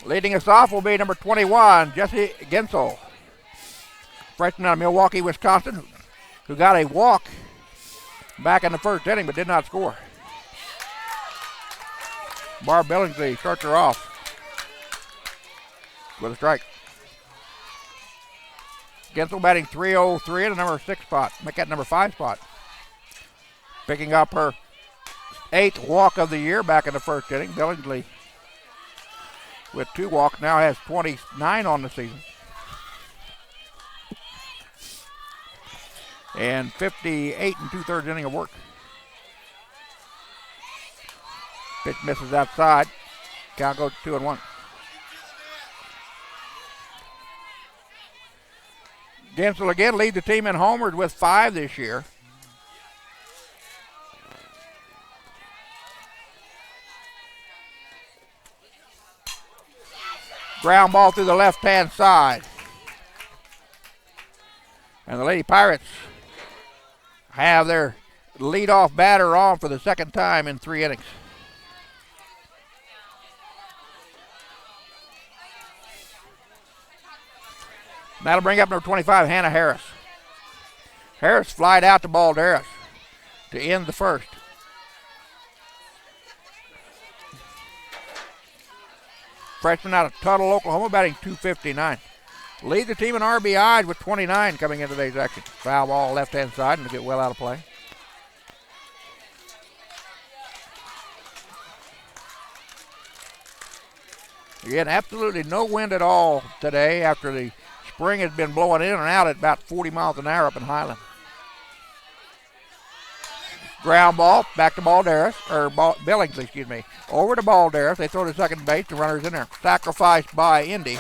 Leading us off will be number 21, Jesse Gensel, freshman out of Milwaukee, Wisconsin, who got a walk back in the first inning but did not score. Barb Billingsley starts her off with a strike. Gensel batting .303 at the number 6 spot, make that number 5 spot. Picking up her 8th walk of the year back in the first inning. Billingsley, with 2 walks, now has 29 on the season. And 58 2/3 inning of work. Pitch misses outside. Count goes 2-1. Gensel again lead the team in homers with 5 this year. Ground ball through the left-hand side. And the Lady Pirates have their leadoff batter on for the second time in 3 innings. That'll bring up number 25, Hannah Harris. Harris flied out to Balderas to end the first. Freshman out of Tuttle, Oklahoma, batting .259. lead the team in RBIs with 29 coming into today's action. Foul ball left-hand side and to get well out of play. Again, absolutely no wind at all today after the spring has been blowing in and out at about 40 miles an hour up in Highland. Ground ball, back to Billings, excuse me. Over to Balderas. They throw to second base. The runner's in there. Sacrificed by Indy.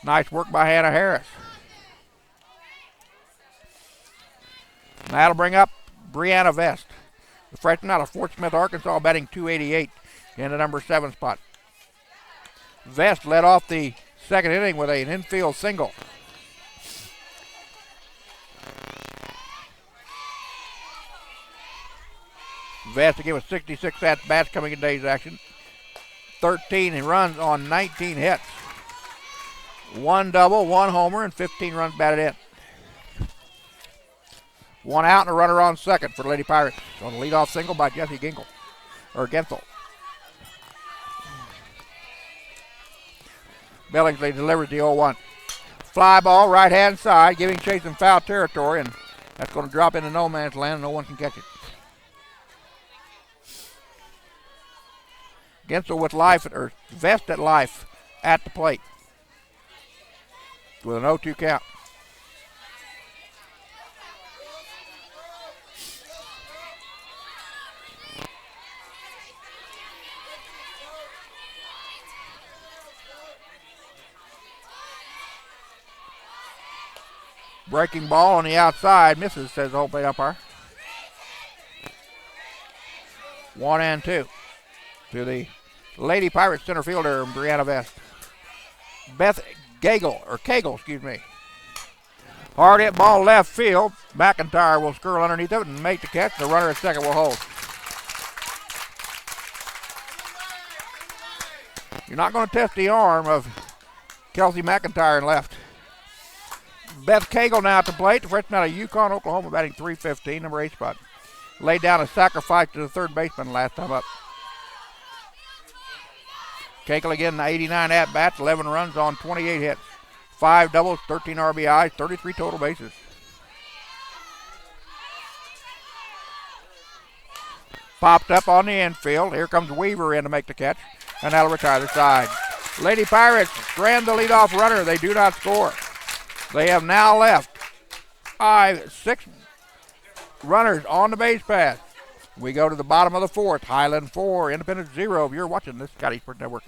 Nice work by Hannah Harris. That'll bring up Brianna Vest, the freshman out of Fort Smith, Arkansas, batting .288 in the number 7 spot. Vest led off the second inning with an infield single. Vest again with 66 at-bats coming in today's action. 13 runs on 19 hits. 1 double, 1 homer, and 15 runs batted in. 1 out and a runner on second for the Lady Pirates on a leadoff single by Jesse Gensel. Billingsley delivers the 0-1. Fly ball right-hand side, giving chase in foul territory, and that's going to drop into no man's land. No one can catch it. Gensel with Vest at life at the plate with an 0-2 count. Breaking ball on the outside, misses, says the home plate umpire. 1-2 to the Lady Pirates center fielder, Brianna Vest. Cagle, excuse me. Hard hit ball left field. McIntyre will skirl underneath of it and make the catch. The runner at second will hold. You're not going to test the arm of Kelsey McIntyre in left. Beth Cagle now at the plate. The freshman out of Yukon, Oklahoma, batting .315, number 8 spot. Laid down a sacrifice to the third baseman last time up. Cagle again, 89 at-bats, 11 runs on 28 hits. 5 doubles, 13 RBIs, 33 total bases. Popped up on the infield. Here comes Weaver in to make the catch, and that'll retire the side. Lady Pirates strand the leadoff runner. They do not score. They have now left 6 runners on the base path. We go to the bottom of the 4th. Highland 4, Independence 0. You're watching this Scottie Sports Network.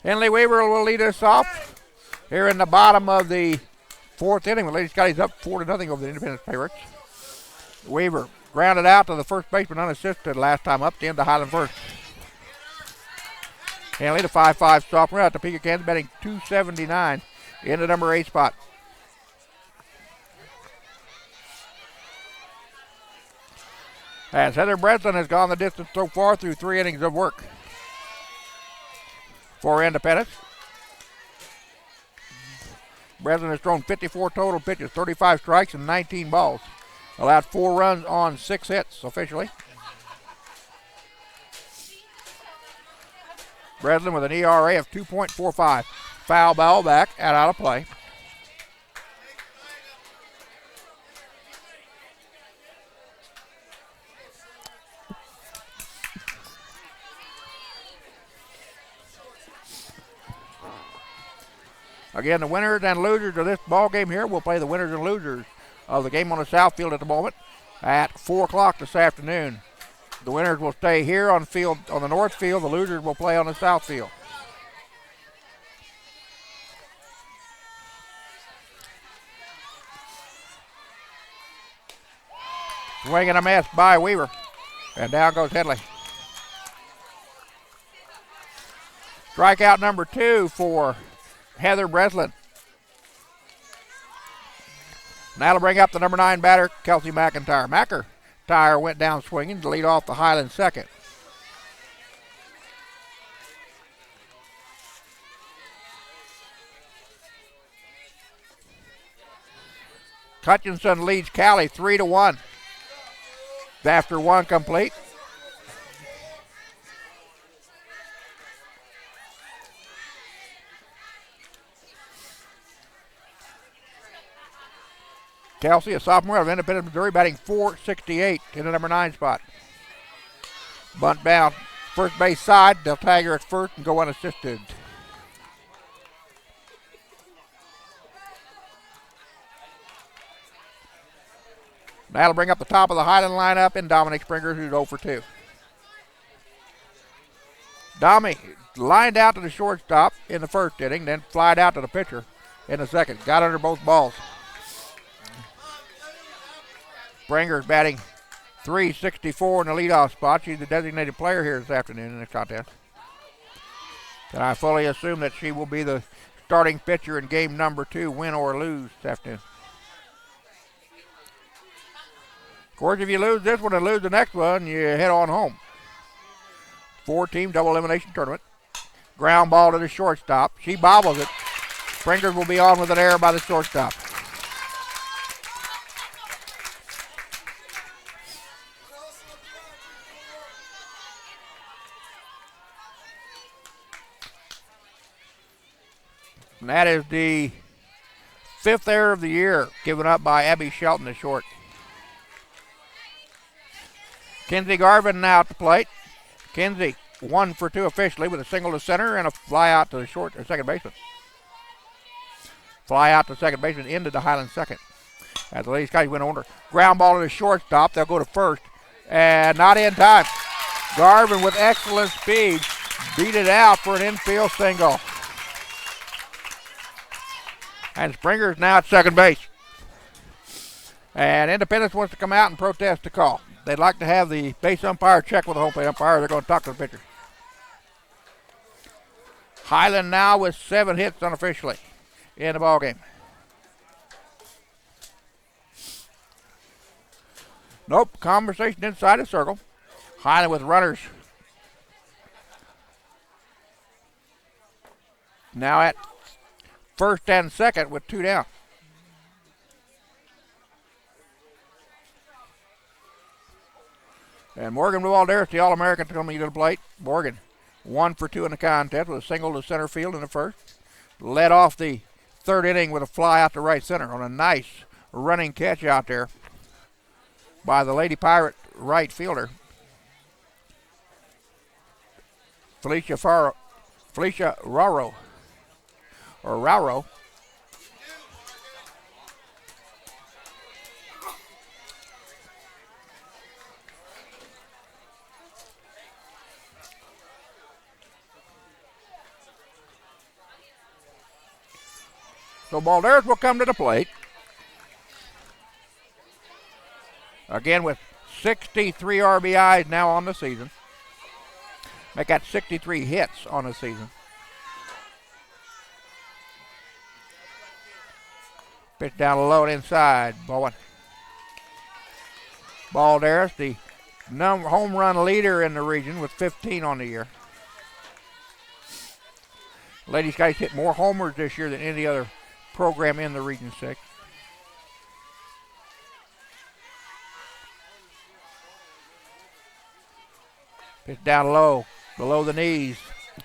Henley Weaver will lead us off here in the bottom of the 4th inning. The Lady Scotties up 4-0 over the Independence Pirates. Weaver grounded out to the first baseman unassisted last time up to end the Highland first. Henley, the 5-5 sophomore out to Topeka, Kansas, batting .279 in the number 8 spot. As Heather Breslin has gone the distance so far through 3 innings of work. For Independence, Breslin has thrown 54 total pitches, 35 strikes, and 19 balls. Allowed 4 runs on 6 hits officially. Breslin with an ERA of 2.45. Foul ball back and out of play. Again, the winners and losers of this ball game here will play the winners and losers of the game on the south field at the moment at 4 o'clock this afternoon. The winners will stay here on the north field. The losers will play on the south field. Swing and a miss by Weaver. And down goes Headley. Strikeout number 2 for Heather Breslin. Now to bring up the number 9 batter, Kelsey McIntyre. McIntyre went down swinging to lead off the Highland second. Hutchinson leads Cali 3-1 after 1 complete. Kelsey, a sophomore out of Independence, Missouri, batting .468 in the number 9 spot. Bunt down, first base side. They'll tag her at first and go unassisted. That'll bring up the top of the Highland lineup in Dominic Springer, who's 0 for 2. Domi lined out to the shortstop in the first inning, then flied out to the pitcher in the second. Got under both balls. Springer's batting .364 in the leadoff spot. She's the designated player here this afternoon in the contest. And I fully assume that she will be the starting pitcher in game number 2, win or lose this afternoon. Of course, if you lose this one and lose the next one, you head on home. 4-team double elimination tournament. Ground ball to the shortstop. She bobbles it. Springers will be on with an error by the shortstop. And that is the 5th error of the year given up by Abby Shelton, the short. Kinsey Garvin now at the plate. Kinsey 1 for 2 officially with a single to center and a fly out to the second baseman. Fly out to second baseman into the Highland second. As the Lady Scottie went over. Ground ball to the shortstop. They'll go to first. And not in time. Garvin with excellent speed beat it out for an infield single. And Springer's now at second base. And Independence wants to come out and protest the call. They'd like to have the base umpire check with the home plate umpire. They're going to talk to the pitcher. Highland now with 7 hits unofficially in the ball game. Nope, conversation inside the circle. Highland with runners. Now at first and second with 2 down. And Morgan Walderis, the All-American, coming to the plate. Morgan 1 for 2 in the contest with a single to center field in the first. Led off the 3rd inning with a fly out to right center on a nice running catch out there by the Lady Pirate right fielder, Felicia Raro. So Balderas will come to the plate. Again with 63 RBIs now on the season. Make that 63 hits on the season. Pitch down low and inside. Ball one. Balderas, the home run leader in the region with 15 on the year. Lady Scotties hit more homers this year than any other program in the Region 6. Pitch down low, below the knees.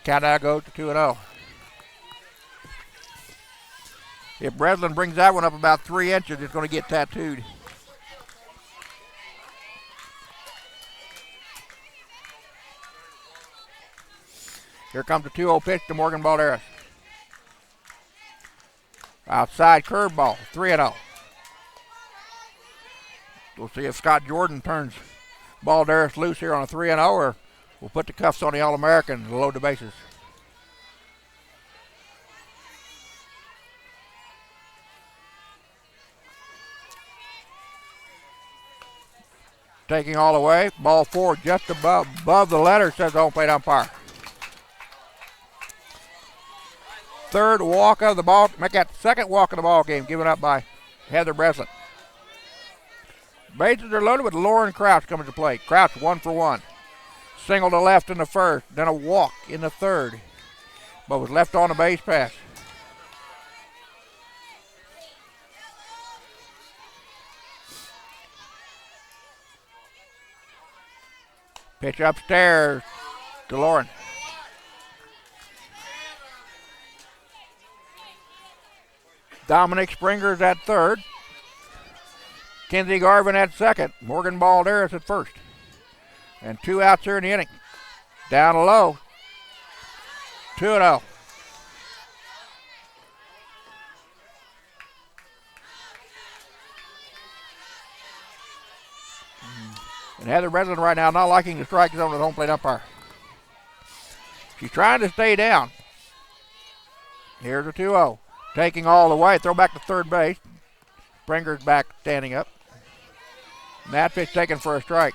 Count out goes to 2-0. If Breslin brings that one up about 3 inches, it's going to get tattooed. Here comes the 2-0 pitch to Morgan Balderas. Outside curveball, 3-0. We'll see if Scott Jordan turns Balderas loose here on a 3-0, or we'll put the cuffs on the All-American to load the bases. Taking all the way, ball 4 just above the letter, says the home plate umpire. Third walk of the ball, make that second walk of the ball game given up by Heather Breslin. Bases are loaded with Lauren Crouch coming to play. Crouch 1 for 1. Single to left in the first, then a walk in the third, but was left on a base pass. Pitch upstairs to Lauren. Dominic Springer's at third. Kenzie Garvin at second. Morgan Balderas at first. And 2 outs here in the inning. Down low. 2-0. And Heather Breslin right now not liking the strike zone at home plate umpire. She's trying to stay down. Here's a 2-0. Taking all the way. Throw back to third base. Springer's back standing up. And that pitch taken for a strike.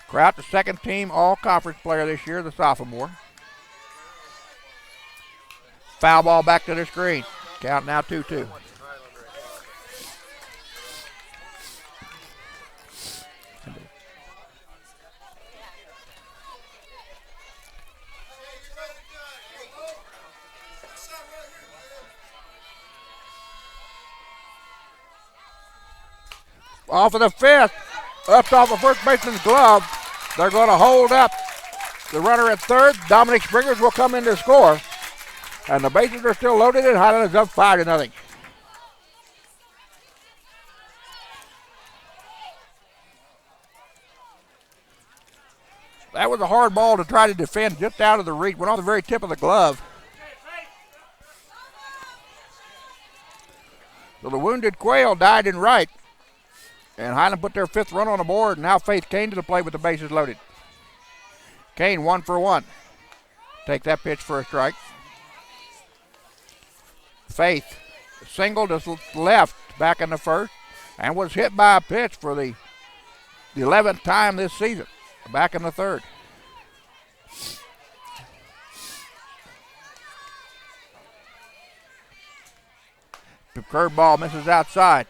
Kraut, the second team all-conference player this year, the sophomore. Foul ball back to the screen. Count now 2-2. Off of the fifth, up off the first baseman's glove. They're going to hold up the runner at third. Dominic Springers will come in to score. And the bases are still loaded, and Highland is up 5-0. That was a hard ball to try to defend just out of the reach. Went off the very tip of the glove. So the wounded Quail died in right. And Highland put their 5th run on the board. Now Faith Kane to the plate with the bases loaded. Kane 1 for 1. Take that pitch for a strike. Faith singled to left back in the first and was hit by a pitch for the 11th time this season. Back in the third. The curveball misses outside.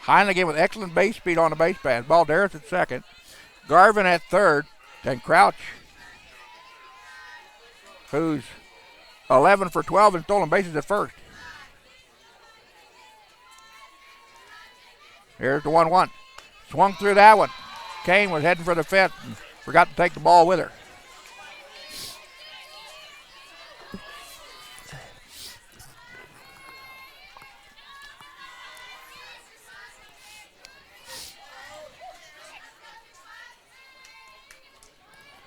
Highland again with excellent base speed on the base pass. Balderas at second. Garvin at third. Then Crouch, who's 11 for 12 and stolen bases at first. Here's the 1-1. Swung through that one. Kane was heading for the fence and forgot to take the ball with her.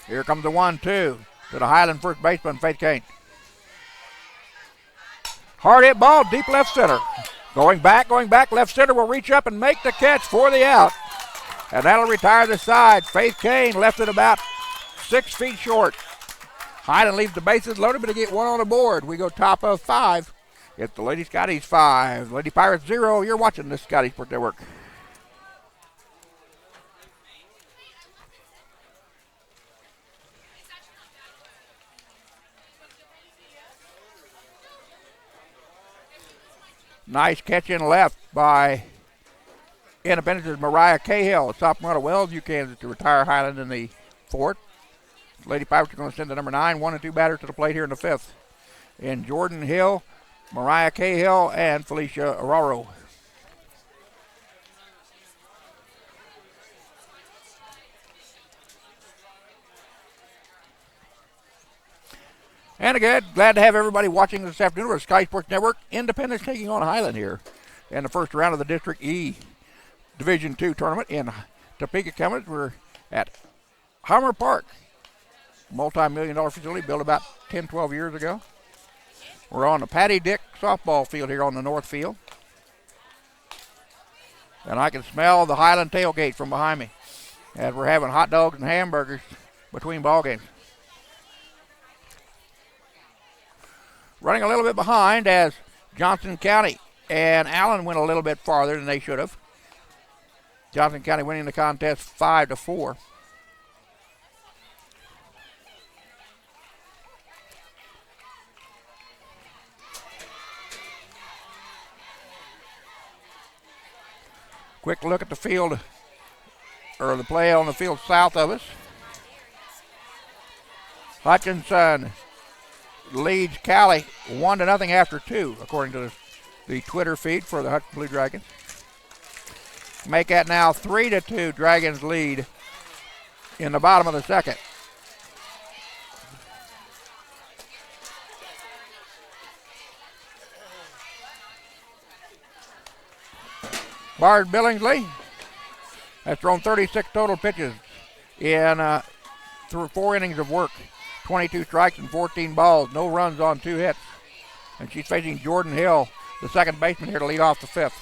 Here comes the 1-2 to the Highland first baseman, Faith Kane. Hard hit ball, deep left center. Going back, left center will reach up and make the catch for the out. And that'll retire the side. Faith Kane left it about 6 feet short. Highland leaves the bases loaded, but to get one on the board. We go top of 5. It's the Lady Scotties 5, Lady Pirates 0. You're watching the Scottie Sports Network. Nice catch in left by Independence's Mariah Cahill, a sophomore out of Wellsview, Kansas, to retire Highland in the fourth. Lady Pirates are going to send the number 9, 1 and 2 batters to the plate here in the fifth. In Jordan Hill, Mariah Cahill, and Felicia Araro. And again, glad to have everybody watching this afternoon on Sky Sports Network. Independence taking on Highland here in the first round of the District E Division II tournament in Topeka, Kansas. We're at Hummer Park, multi-million-dollar facility built about 10, 12 years ago. We're on the Patty Dick softball field here on the north field. And I can smell the Highland tailgate from behind me as we're having hot dogs and hamburgers between ball games. Running a little bit behind as Johnson County and Allen went a little bit farther than they should have. Johnson County winning the contest 5-4. Quick look at the field, or the play on the field south of us. Hutchinson leads Cali 1-0 after 2, according to the Twitter feed for the Hutchinson Blue Dragons. Make that now 3-2. Dragons lead in the bottom of the second. Bard Billingsley has thrown 36 total pitches in through 4 innings of work. 22 strikes and 14 balls, no runs on 2 hits. And she's facing Jordan Hill, the second baseman here to lead off the fifth.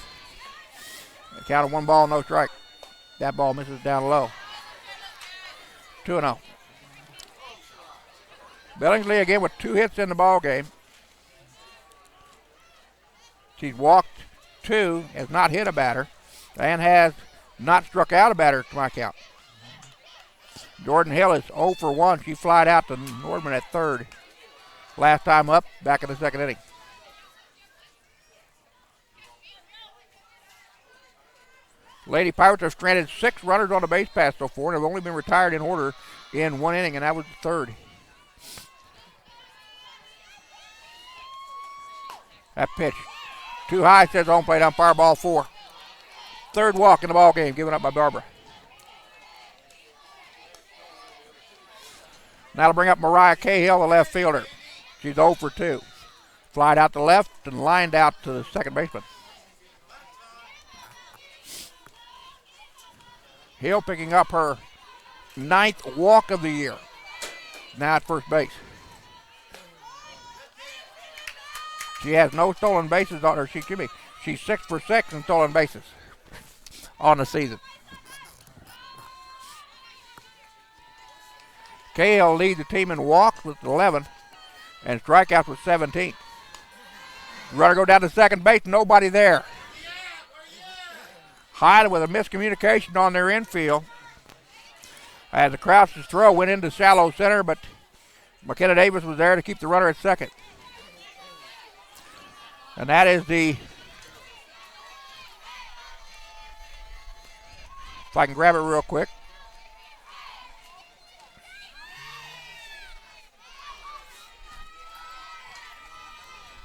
A count of 1 ball, no strike. That ball misses down low. 2-0. Billingsley again with 2 hits in the ball game. She's walked 2, has not hit a batter, and has not struck out a batter to my count. Jordan Hill is 0 for 1. She flied out to Nordman at third. Last time up, back in the second inning. Lady Pirates have stranded 6 runners on the base pass so far, and have only been retired in order in 1 inning, and that was the third. That pitch too high, says home plate umpire, ball 4. Third walk in the ball game given up by Barbara. That'll bring up Mariah Cahill, the left fielder. She's 0 for 2. Flied out to left and lined out to the second baseman. Hill picking up her 9th walk of the year. Now at first base. She has no stolen bases on her. She's 6 for 6 in stolen bases on the season. Cahill leads the team in walks with 11 and strikeouts with 17. Runner go down to second base, nobody there. Highland with a miscommunication on their infield. As the Crouch's throw went into shallow center, but McKenna Davis was there to keep the runner at second. And that is if I can grab it real quick.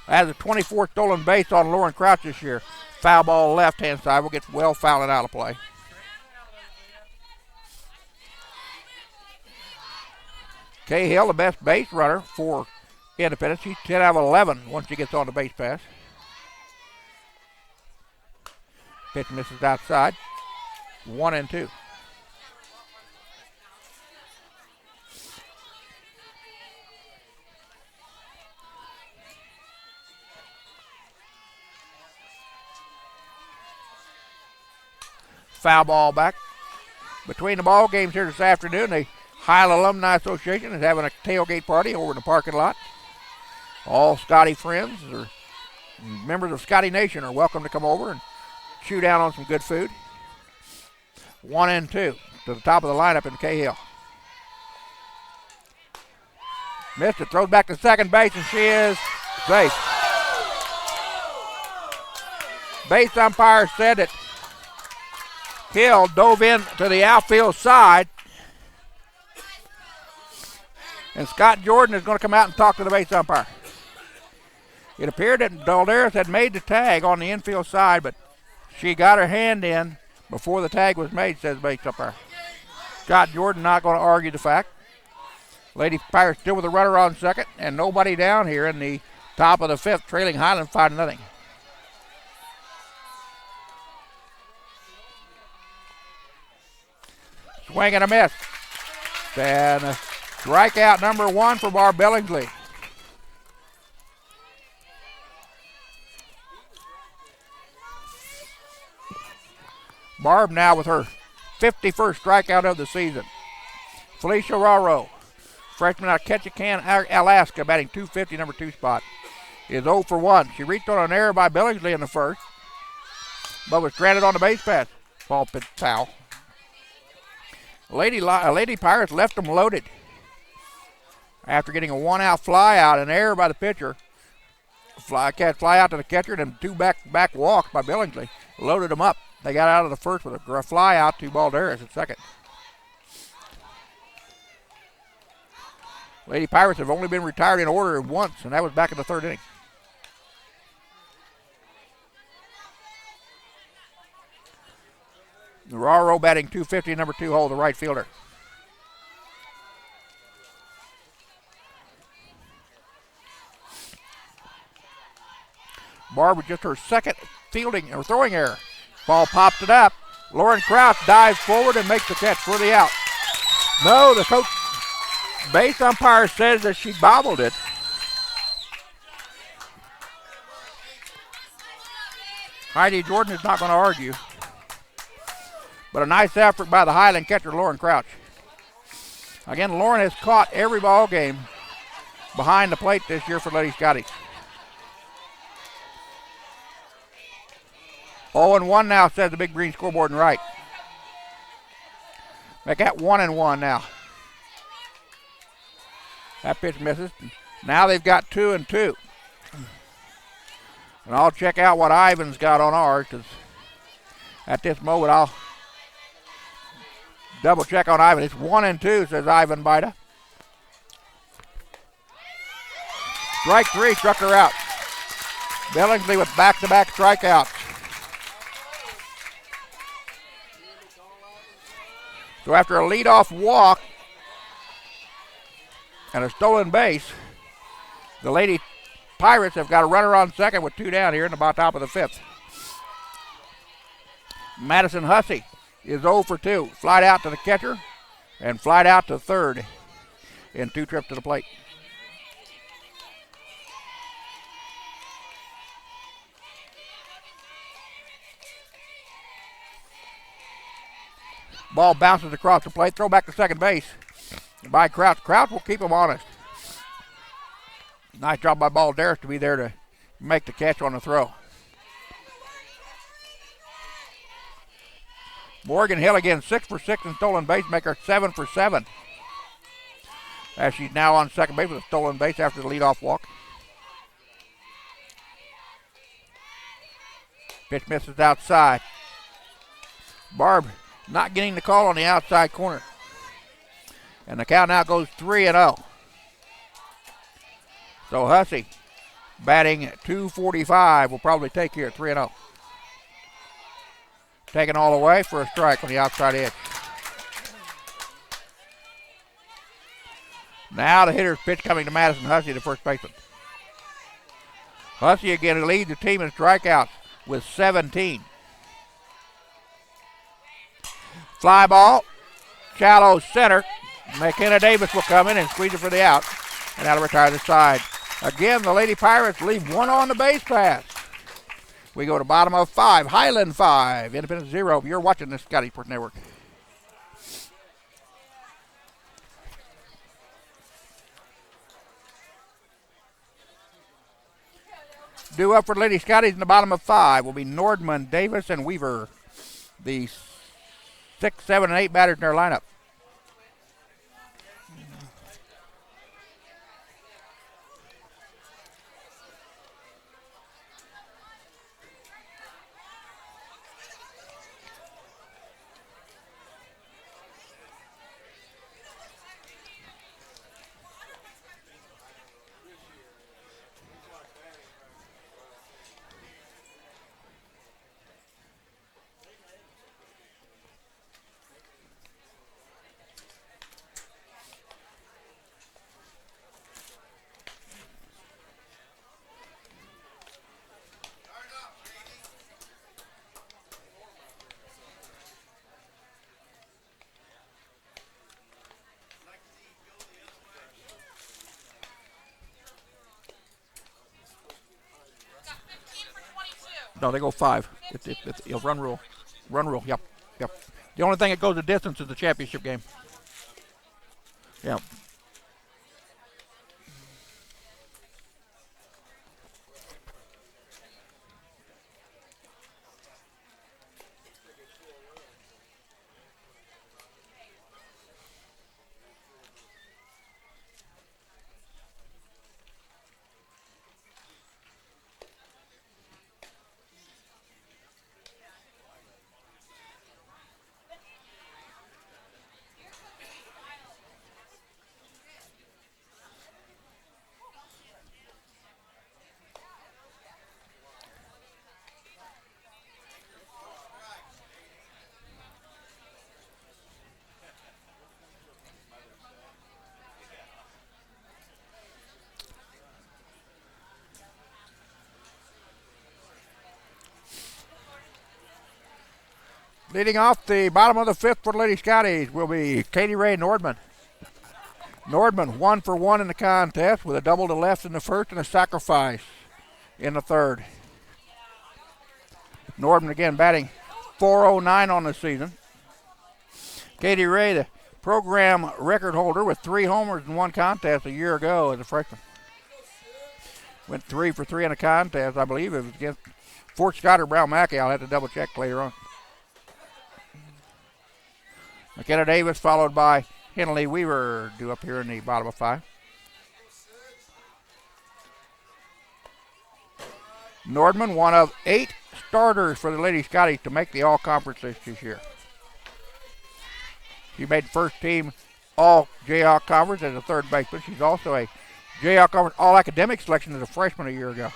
That is the 24th stolen base on Lauren Crouch this year. Foul ball left-hand side will get well fouled out of play. Cahill, the best base runner for Independence. She's 10 out of 11 once she gets on the base pass. Pitch misses outside. 1-2. Foul ball back. Between the ball games here this afternoon, the Highland Alumni Association is having a tailgate party over in the parking lot. All Scottie friends or members of Scottie Nation are welcome to come over and chew down on some good food. 1-2 to the top of the lineup in Cahill. Missed it, throws back to second base, and she is safe. Base umpire said that Hill dove in to the outfield side. And Scott Jordan is going to come out and talk to the base umpire. It appeared that Balderas had made the tag on the infield side, but she got her hand in before the tag was made, says the base umpire. Scott Jordan not going to argue the fact. Lady Pirates still with a runner on second, and nobody down here in the top of the fifth, trailing Highland 5-0. Swing and a miss. And strikeout number 1 for Barb Billingsley. Barb now with her 51st strikeout of the season. Felicia Raro, freshman out of Ketchikan, Alaska, batting .250, number 2 spot, is 0 for 1. She reached on an error by Billingsley in the first, but was stranded on the base pass. Ball pitch foul. Lady Pirates left them loaded after getting a 1-out fly out, an error by the pitcher. Fly out to the catcher, and then 2 back walks by Billingsley. Loaded them up. They got out of the first with a fly out to Balderas at second. Lady Pirates have only been retired in order once, and that was back in the 3rd inning. Raro batting .250, number 2 hole, the right fielder. Barb with just her second fielding or throwing error. Ball popped it up. Lauren Crouch dives forward and makes the catch for the out. No, the base umpire says that she bobbled it. Heidi Jordan is not going to argue. But a nice effort by the Highland catcher, Lauren Crouch. Again, Lauren has caught every ball game behind the plate this year for Lady Scottie. 0-1 now, says the big green scoreboard in right. Make that 1-1 now. That pitch misses. Now they've got 2-2. And I'll check out what Ivan's got on ours, because at this moment I'll double check on Ivan. It's 1-2, says Ivan Baida. Strike 3, struck her out. Billingsley with back-to-back strikeouts. So after a leadoff walk and a stolen base, the Lady Pirates have got a runner on second with 2 down here in the top of the 5th. Madison Hussey is 0 for 2. Flied out to the catcher and flied out to third in 2 trips to the plate. Ball bounces across the plate. Throw back to second base by Crouch. Crouch will keep him honest. Nice job by Balderas to be there to make the catch on the throw. Morgan Hill again, 6 for 6 in stolen base, make her 7 for 7. As she's now on second base with a stolen base after the leadoff walk. Pitch misses outside. Barb not getting the call on the outside corner. And the count now goes 3-0. So Hussey, batting .245, will probably take here at 3-0. Taken all the way for a strike on the outside edge. Now the hitter's pitch coming to Madison Hussey, the first baseman. Hussey again leads the team in strikeouts with 17. Fly ball, shallow center. McKenna Davis will come in and squeeze it for the out, and that'll retire the side. Again, the Lady Pirates leave 1 on the base pass. We go to bottom of 5, Highland 5, Independence 0. You're watching the Scottie Sports Network. Due up for Lady Scotties in the bottom of 5 will be Nordman, Davis, and Weaver. The 6, 7, and 8 batters in their lineup. No, they go 5. It's run rule. Run rule, yep. The only thing that goes the distance is the championship game. Yeah. Leading off the bottom of the 5th for the Lady Scotties will be Katie Ray Nordman. Nordman 1 for 1 in the contest with a double to left in the 1st and a sacrifice in the 3rd. Nordman again batting .409 on the season. Katie Ray, the program record holder with 3 homers in 1 contest a year ago as a freshman. Went 3 for 3 in a contest, I believe it was against Fort Scott or Brown Mackey. I'll have to double check later on. McKenna Davis followed by Henley Weaver, due up here in the bottom of 5. Nordman, one of 8 starters for the Lady Scotties to make the All-Conference this year. She made first team All-Jayhawk Conference as a 3rd baseman. She's also a Jayhawk Conference All-Academic selection as a freshman a year ago.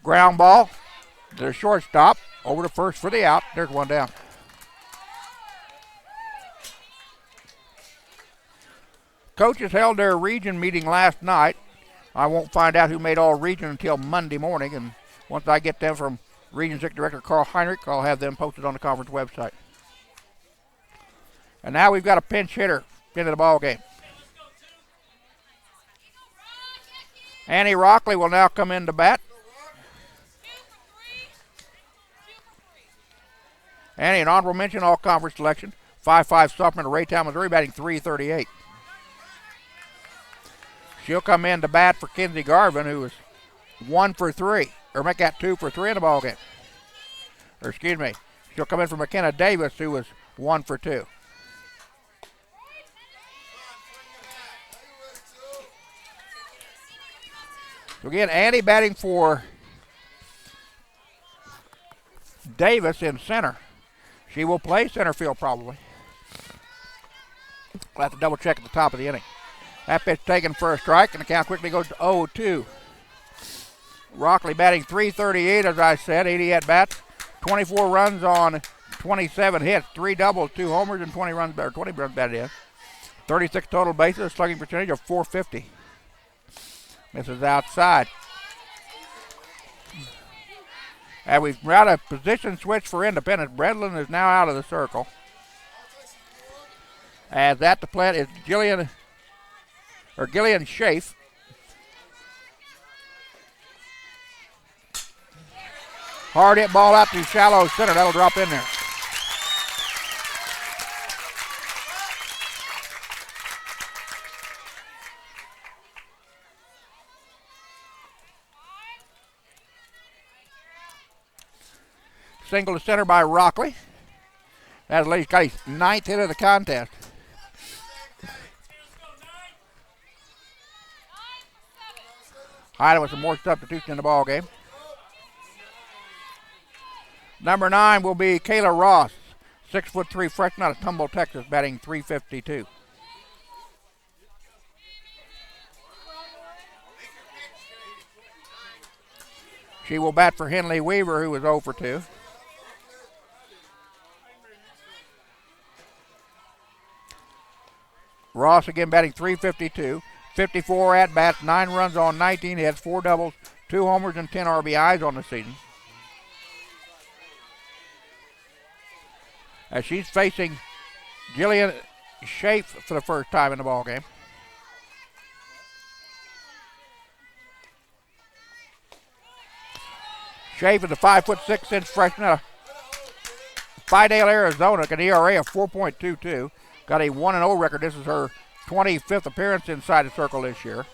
Ground ball to the shortstop. Over to first for the out. There's one down. Coaches held their region meeting last night. I won't find out who made all region until Monday morning, and once I get them from Region 6 Director Carl Heinrich, I'll have them posted on the conference website. And now we've got a pinch hitter into the ball game. Annie Rockley will now come in to bat. Annie, an honorable mention, all-conference selection. 5'5" sophomore to Raytown, Missouri, batting .338. She'll come in to bat for Kinsey Garvin, who is 1 for 3, or make that 2 for 3 in the ball game. Or excuse me, she'll come in for McKenna Davis, who was 1 for 2. So again, Annie batting for Davis in center. She will play center field probably. We'll have to double check at the top of the inning. That pitch taken for a strike, and the count quickly goes to 0-2. Rockley batting .338, as I said, 80 at bats, 24 runs on 27 hits, 3 doubles, 2 homers, and 20 runs batted in. 36 total bases, slugging percentage of .450. Misses outside. And we've got a position switch for Independence. Bredlin is now out of the circle. As at the plate is Gillian Schaaf. Hard hit ball out to shallow center. That'll drop in there. Single to center by Rockley. That's Lady Scotty's 9th hit of the contest. Highland with some more substitution in the ball game. Number 9 will be Kayla Ross, 6'3" freshman out of Humboldt, Texas, batting .352. She will bat for Henley Weaver, who was 0 for 2. Ross again batting .352. 54 at-bats, 9 runs on 19 hits, 4 doubles, 2 homers, and 10 RBIs on the season. As she's facing Gillian Schaaf for the first time in the ball game. Schaefer, the 5'6" freshman out of Fidel, Arizona, got an ERA of 4.22. Got a 1-0 record. This is her 25th appearance inside the circle this year.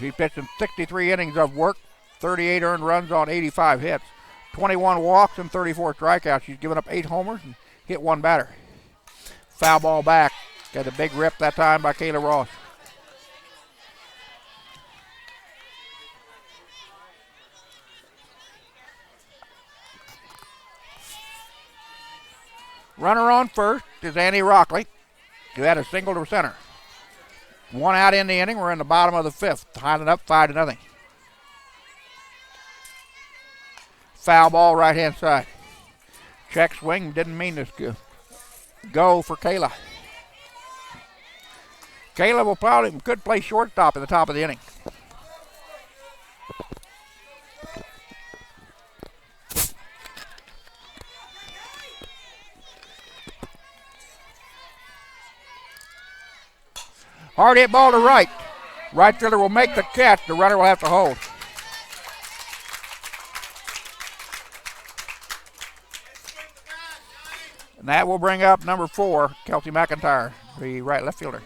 She pitched in 63 innings of work, 38 earned runs on 85 hits, 21 walks and 34 strikeouts. She's given up 8 homers and hit 1 batter. Foul ball back. Got a big rip that time by Kayla Ross. Runner on first is Annie Rockley, who had a single to center. 1 out in the inning. We're in the bottom of the 5th. Highland up 5-0. Foul ball right hand side. Check swing, didn't mean to go for Kayla. Kayla will probably could play shortstop at the top of the inning. Hard hit ball to right. Right fielder will make the catch. The runner will have to hold. And that will bring up number 4, Kelsey McIntyre, the right left fielder.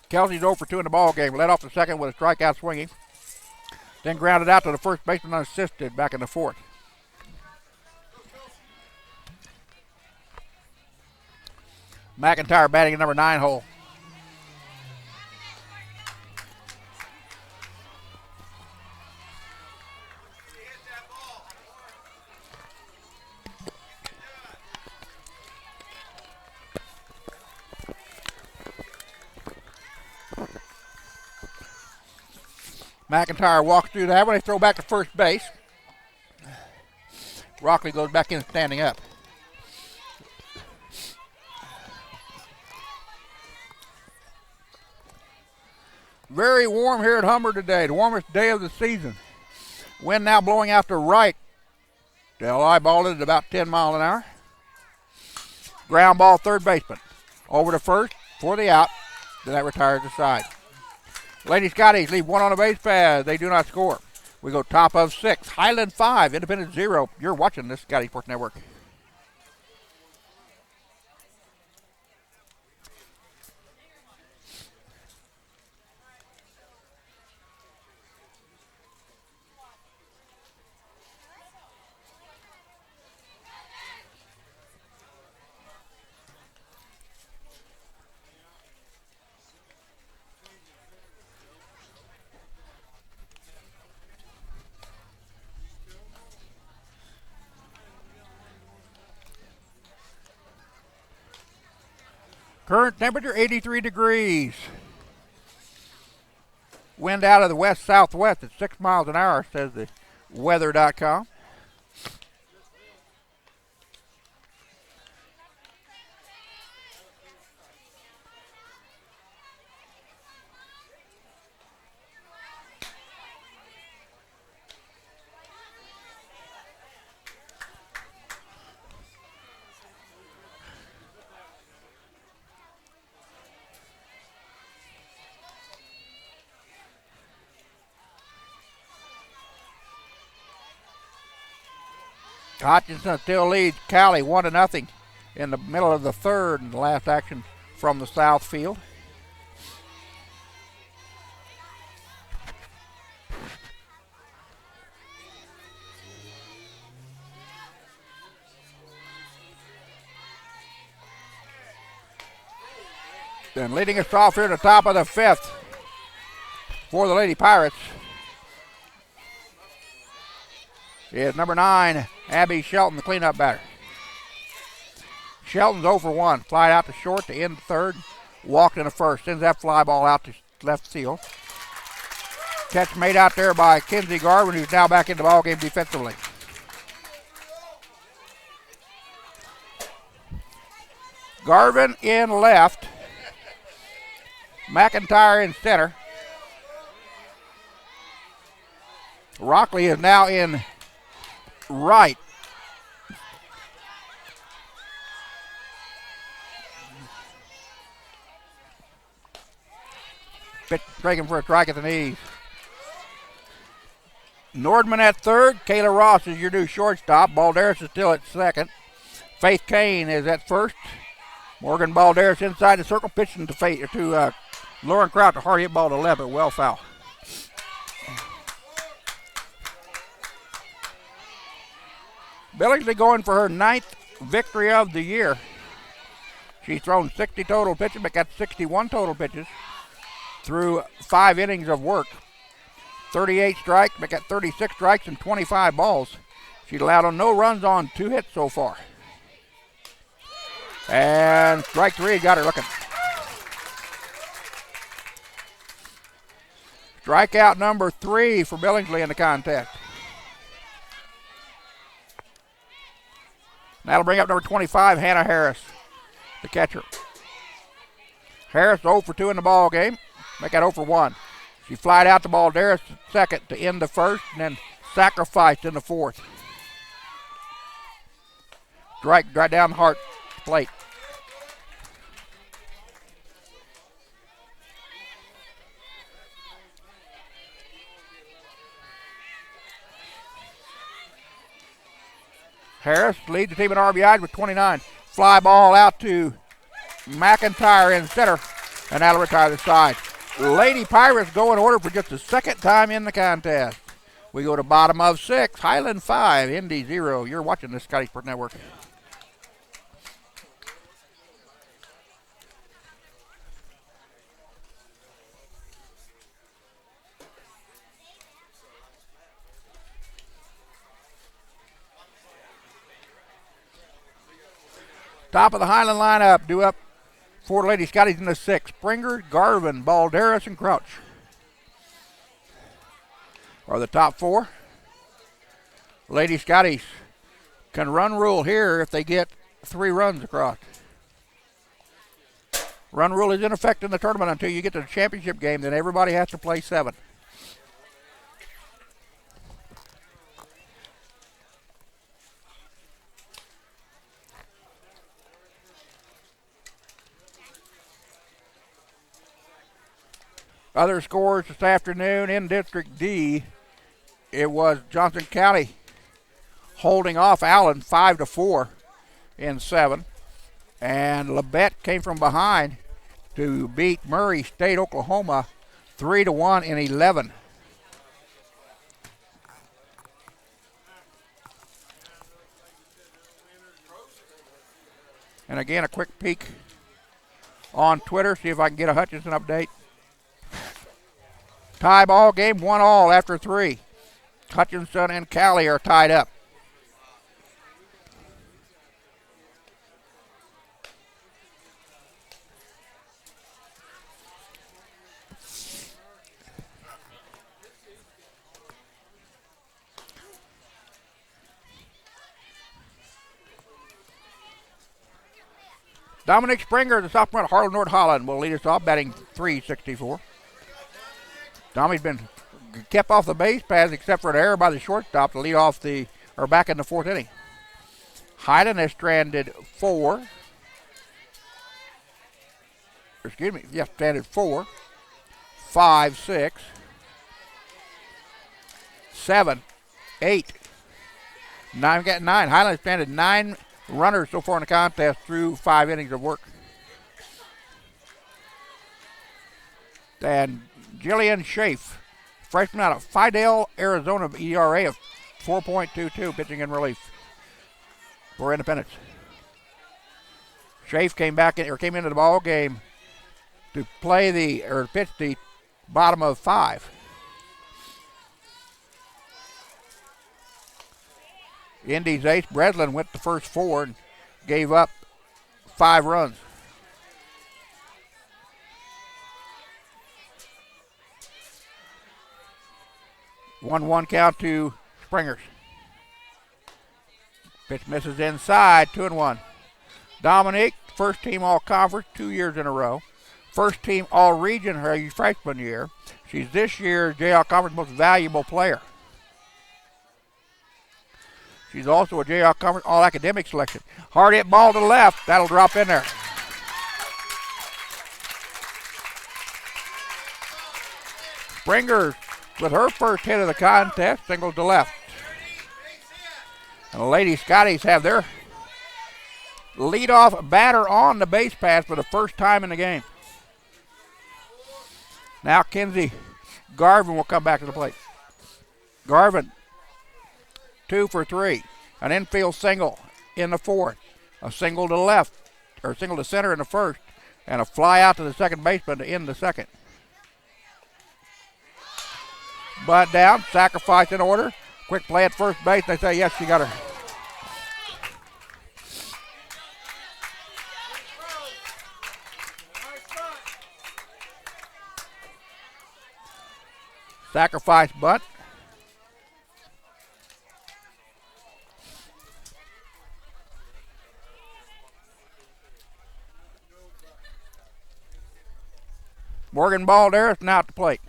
Kelsey's 0 for 2 in the ball game. Led off the second with a strikeout swinging. Then grounded out to the first baseman unassisted back in the 4th. McIntyre batting at number 9 hole. McIntyre walks through that one. They throw back to first base. Rockley goes back in standing up. Very warm here at Humber today, the warmest day of the season. Wind now blowing out to right. They'll eyeball it at about 10 miles an hour. Ground ball, third baseman. Over to first for the out. Then that retires the side. Lady Scotties leave 1 on the base pad. They do not score. We go top of 6. Highland 5, Independent 0. You're watching this Scottie Sports Network. Current temperature 83 degrees. Wind out of the west-southwest at 6 miles an hour, says the weather.com. Hutchinson still leads Cali 1-0 in the middle of the 3rd in the last action from the south field. Then leading us off here at the top of the 5th for the Lady Pirates is number 9, Abby Shelton, the cleanup batter. Shelton's 0 for 1. Fly out to short to end the 3rd. Walked in the 1st. Sends that fly ball out to left field. Catch made out there by Kenzie Garvin, who's now back in the ballgame defensively. Garvin in left. McIntyre in center. Rockley is now in right. Pitch breaking for a strike at the knees. Nordman at third. Kayla Ross is your new shortstop. Balderas is still at second. Faith Kane is at first. Morgan Balderas inside the circle, pitching to Lauren Crouch. A hard hit ball to left, but well foul. Billingsley going for her 9th victory of the year. She's thrown 60 total pitches, but got 61 total pitches through 5 innings of work. 38 strikes, but got 36 strikes and 25 balls. She's allowed on no runs on 2 hits so far. And strike 3 got her looking. Strikeout number 3 for Billingsley in the contest. That'll bring up number 25, Hannah Harris, the catcher. Harris 0 for 2 in the ball game. Make that 0 for 1. She flied out the ball there second to end the first and then sacrificed in the fourth. Strike right down the heart plate. Harris leads the team in RBIs with 29. Fly ball out to McIntyre in center, and that'll retire the side. Lady Pirates go in order for just the second time in the contest. We go to bottom of 6, Highland 5, Indy 0. You're watching the Scottie Sports Network. Top of the Highland lineup, due up for Lady Scotties in the 6th. Springer, Garvin, Balderas, and Crouch are the top 4. Lady Scotties can run rule here if they get 3 runs across. Run rule is in effect in the tournament until you get to the championship game, then everybody has to play 7. Other scores this afternoon in District D, it was Johnson County holding off Allen 5-4 in 7. And Labette came from behind to beat Murray State, Oklahoma 3-1 in 11. And again, a quick peek on Twitter, see if I can get a Hutchinson update. Tie ball game, 1-1 after 3. Hutchinson and Cali are tied up. Dominic Springer, the sophomore at Harlan North Holland, will lead us off, batting .364. Tommy's been kept off the base paths except for an error by the shortstop to lead off back in the 4th inning. Highland has stranded 4. Stranded 4, 5, 6, 7, 8, 9. We got 9. Highland stranded 9 runners so far in the contest through 5 innings of work. And Jillian Schaaf, freshman out of Fidel, Arizona, ERA of 4.22, pitching in relief for Independence. Schaaf came into the ball game to pitch the bottom of 5. Indy's ace Breslin went the first 4 and gave up 5 runs. 1-1 count to Springers. Pitch misses inside, 2-1. Dominique, first team all-conference 2 years in a row. First team all-region her freshman year. She's this year's JL Conference most valuable player. She's also a JL Conference all-academic selection. Hard hit ball to the left, that'll drop in there. Springers with her first hit of the contest, single to left. And the Lady Scotties have their leadoff batter on the base pass for the first time in the game. Now Kinsey Garvin will come back to the plate. Garvin, 2 for 3. An infield single in the fourth. A single to left, or single to center in the first. And a fly out to the second baseman to end the second. Butt down, sacrifice in order. Quick play at first base. They say, yes, she got her. Sacrifice bunt. Morgan Balderas now at the plate.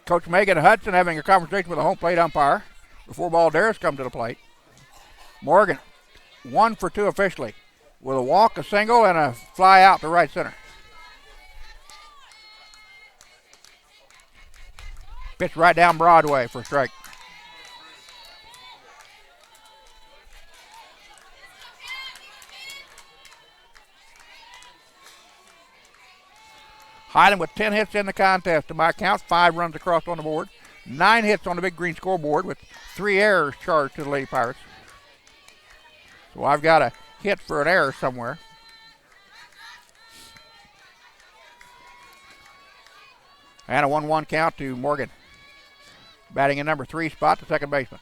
Coach Megan Hudson having a conversation with the home plate umpire before Balderas comes to the plate. Morgan, 1 for 2 officially, with a walk, a single, and a fly out to right center. Pitch right down Broadway for a strike. Highland with 10 hits in the contest to my count, 5 runs across on the board, 9 hits on the big green scoreboard with 3 errors charged to the Lady Pirates. So I've got a hit for an error somewhere. And a 1-1 count to Morgan. Batting in number 3 spot, the second baseman.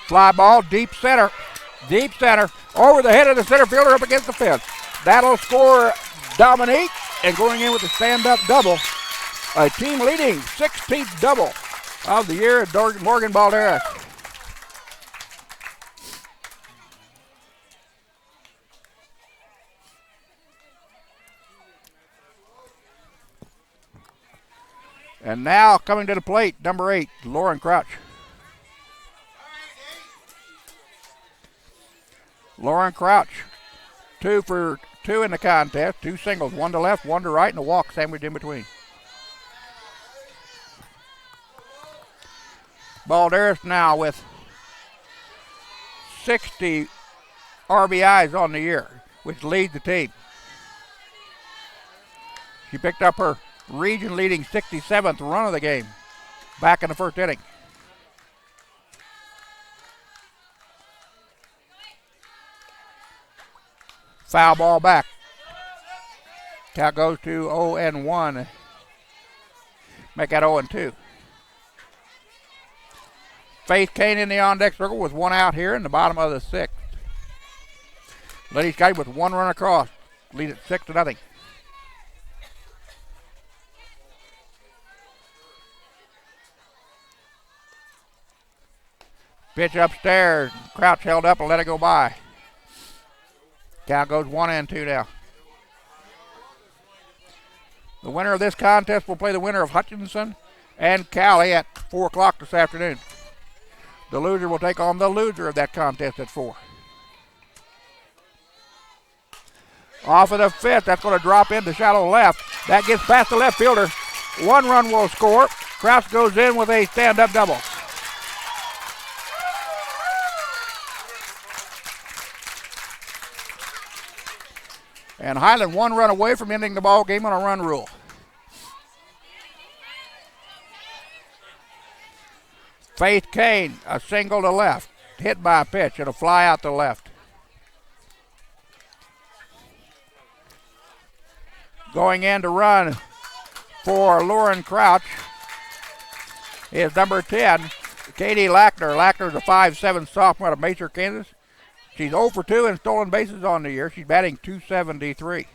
Fly ball, deep center. Deep center, over the head of the center fielder up against the fence. That'll score Dominique, and going in with a stand-up double. A team-leading 16th double of the year, Morgan Balderas. And now coming to the plate, number 8, Lauren Crouch. Lauren Crouch, 2 for 2 in the contest, 2 singles, 1 to left, 1 to right, and a walk sandwiched in between. Balderas now with 60 RBIs on the year, which leads the team. She picked up her region-leading 67th run of the game back in the first inning. Foul ball back. Count goes to 0-1. Make that 0-2. Faith Kane in the on-deck circle with 1 out here in the bottom of the 6th. Lady Scottie with 1 run across. Lead it 6-0. Pitch upstairs. Crouch held up and let it go by. Count goes 1-2 now. The winner of this contest will play the winner of Hutchinson and Cali at 4 o'clock this afternoon. The loser will take on the loser of that contest at 4. Off of the 5th, that's going to drop into shallow left. That gets past the left fielder. 1 run will score. Krause goes in with a stand-up double. And Highland 1 run away from ending the ball game on a run rule. Faith Kane, a single to left, hit by a pitch and a fly out to left. Going in to run for Lauren Crouch is number 10, Katie Lackner. Lackner's a 5'7" sophomore out of Macer, Kansas. She's 0 for 2 in stolen bases on the year. She's batting .273.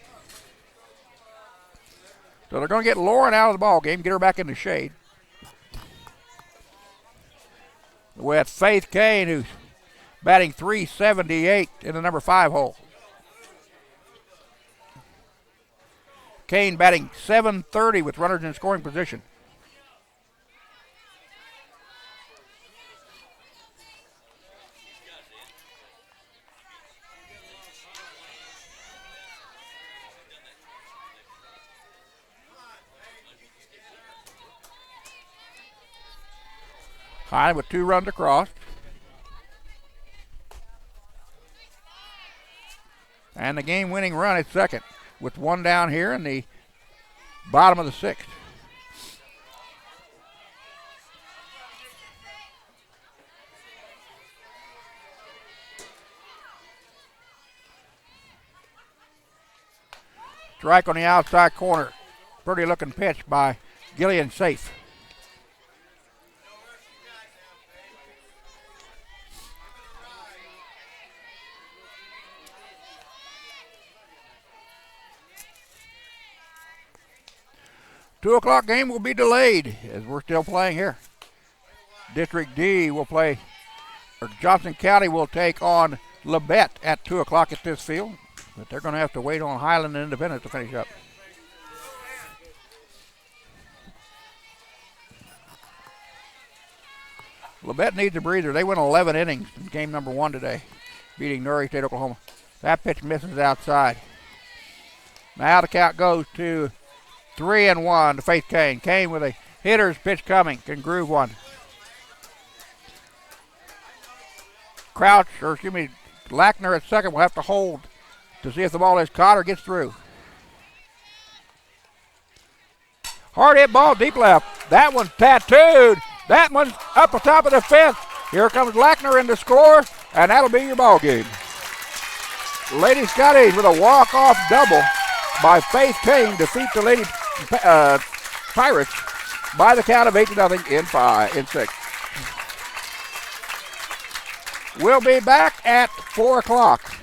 So they're going to get Lauren out of the ball game, get her back in the shade. With Faith Kane, who's batting .378 in the number 5 hole. Kane batting .730 with runners in scoring position. Highland with 2 runs across. And the game-winning run at second with 1 down here in the bottom of the 6th. Strike on the outside corner. Pretty looking pitch by Gillian safe. Two o'clock game will be delayed as we're still playing here. District D will play, or Johnson County will take on Labette at 2 o'clock at this field. But they're going to have to wait on Highland and Independence to finish up. Labette needs a breather. They went 11 innings in game number 1 today, beating Norrie State, Oklahoma. That pitch misses outside. Now the count goes to 3-1 to Faith Kane. Kane with a hitter's pitch coming. Can groove one. Lackner at second will have to hold to see if the ball is caught or gets through. Hard hit ball, deep left. That one's tattooed. That one's up the top of the fence. Here comes Lackner in to score, and that'll be your ball game. Lady Scottie with a walk-off double by Faith Kane defeat the Lady Pirates by the count of 8-0 in 6. We'll be back at 4 o'clock.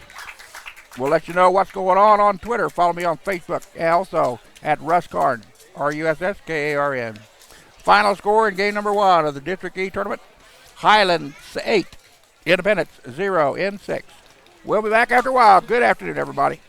We'll let you know what's going on Twitter. Follow me on Facebook, and also at Russ Karn, RUSSKARN. Final score in game number 1 of the District E tournament: Highland 8, Independence 0 in 6. We'll be back after a while. Good afternoon, everybody.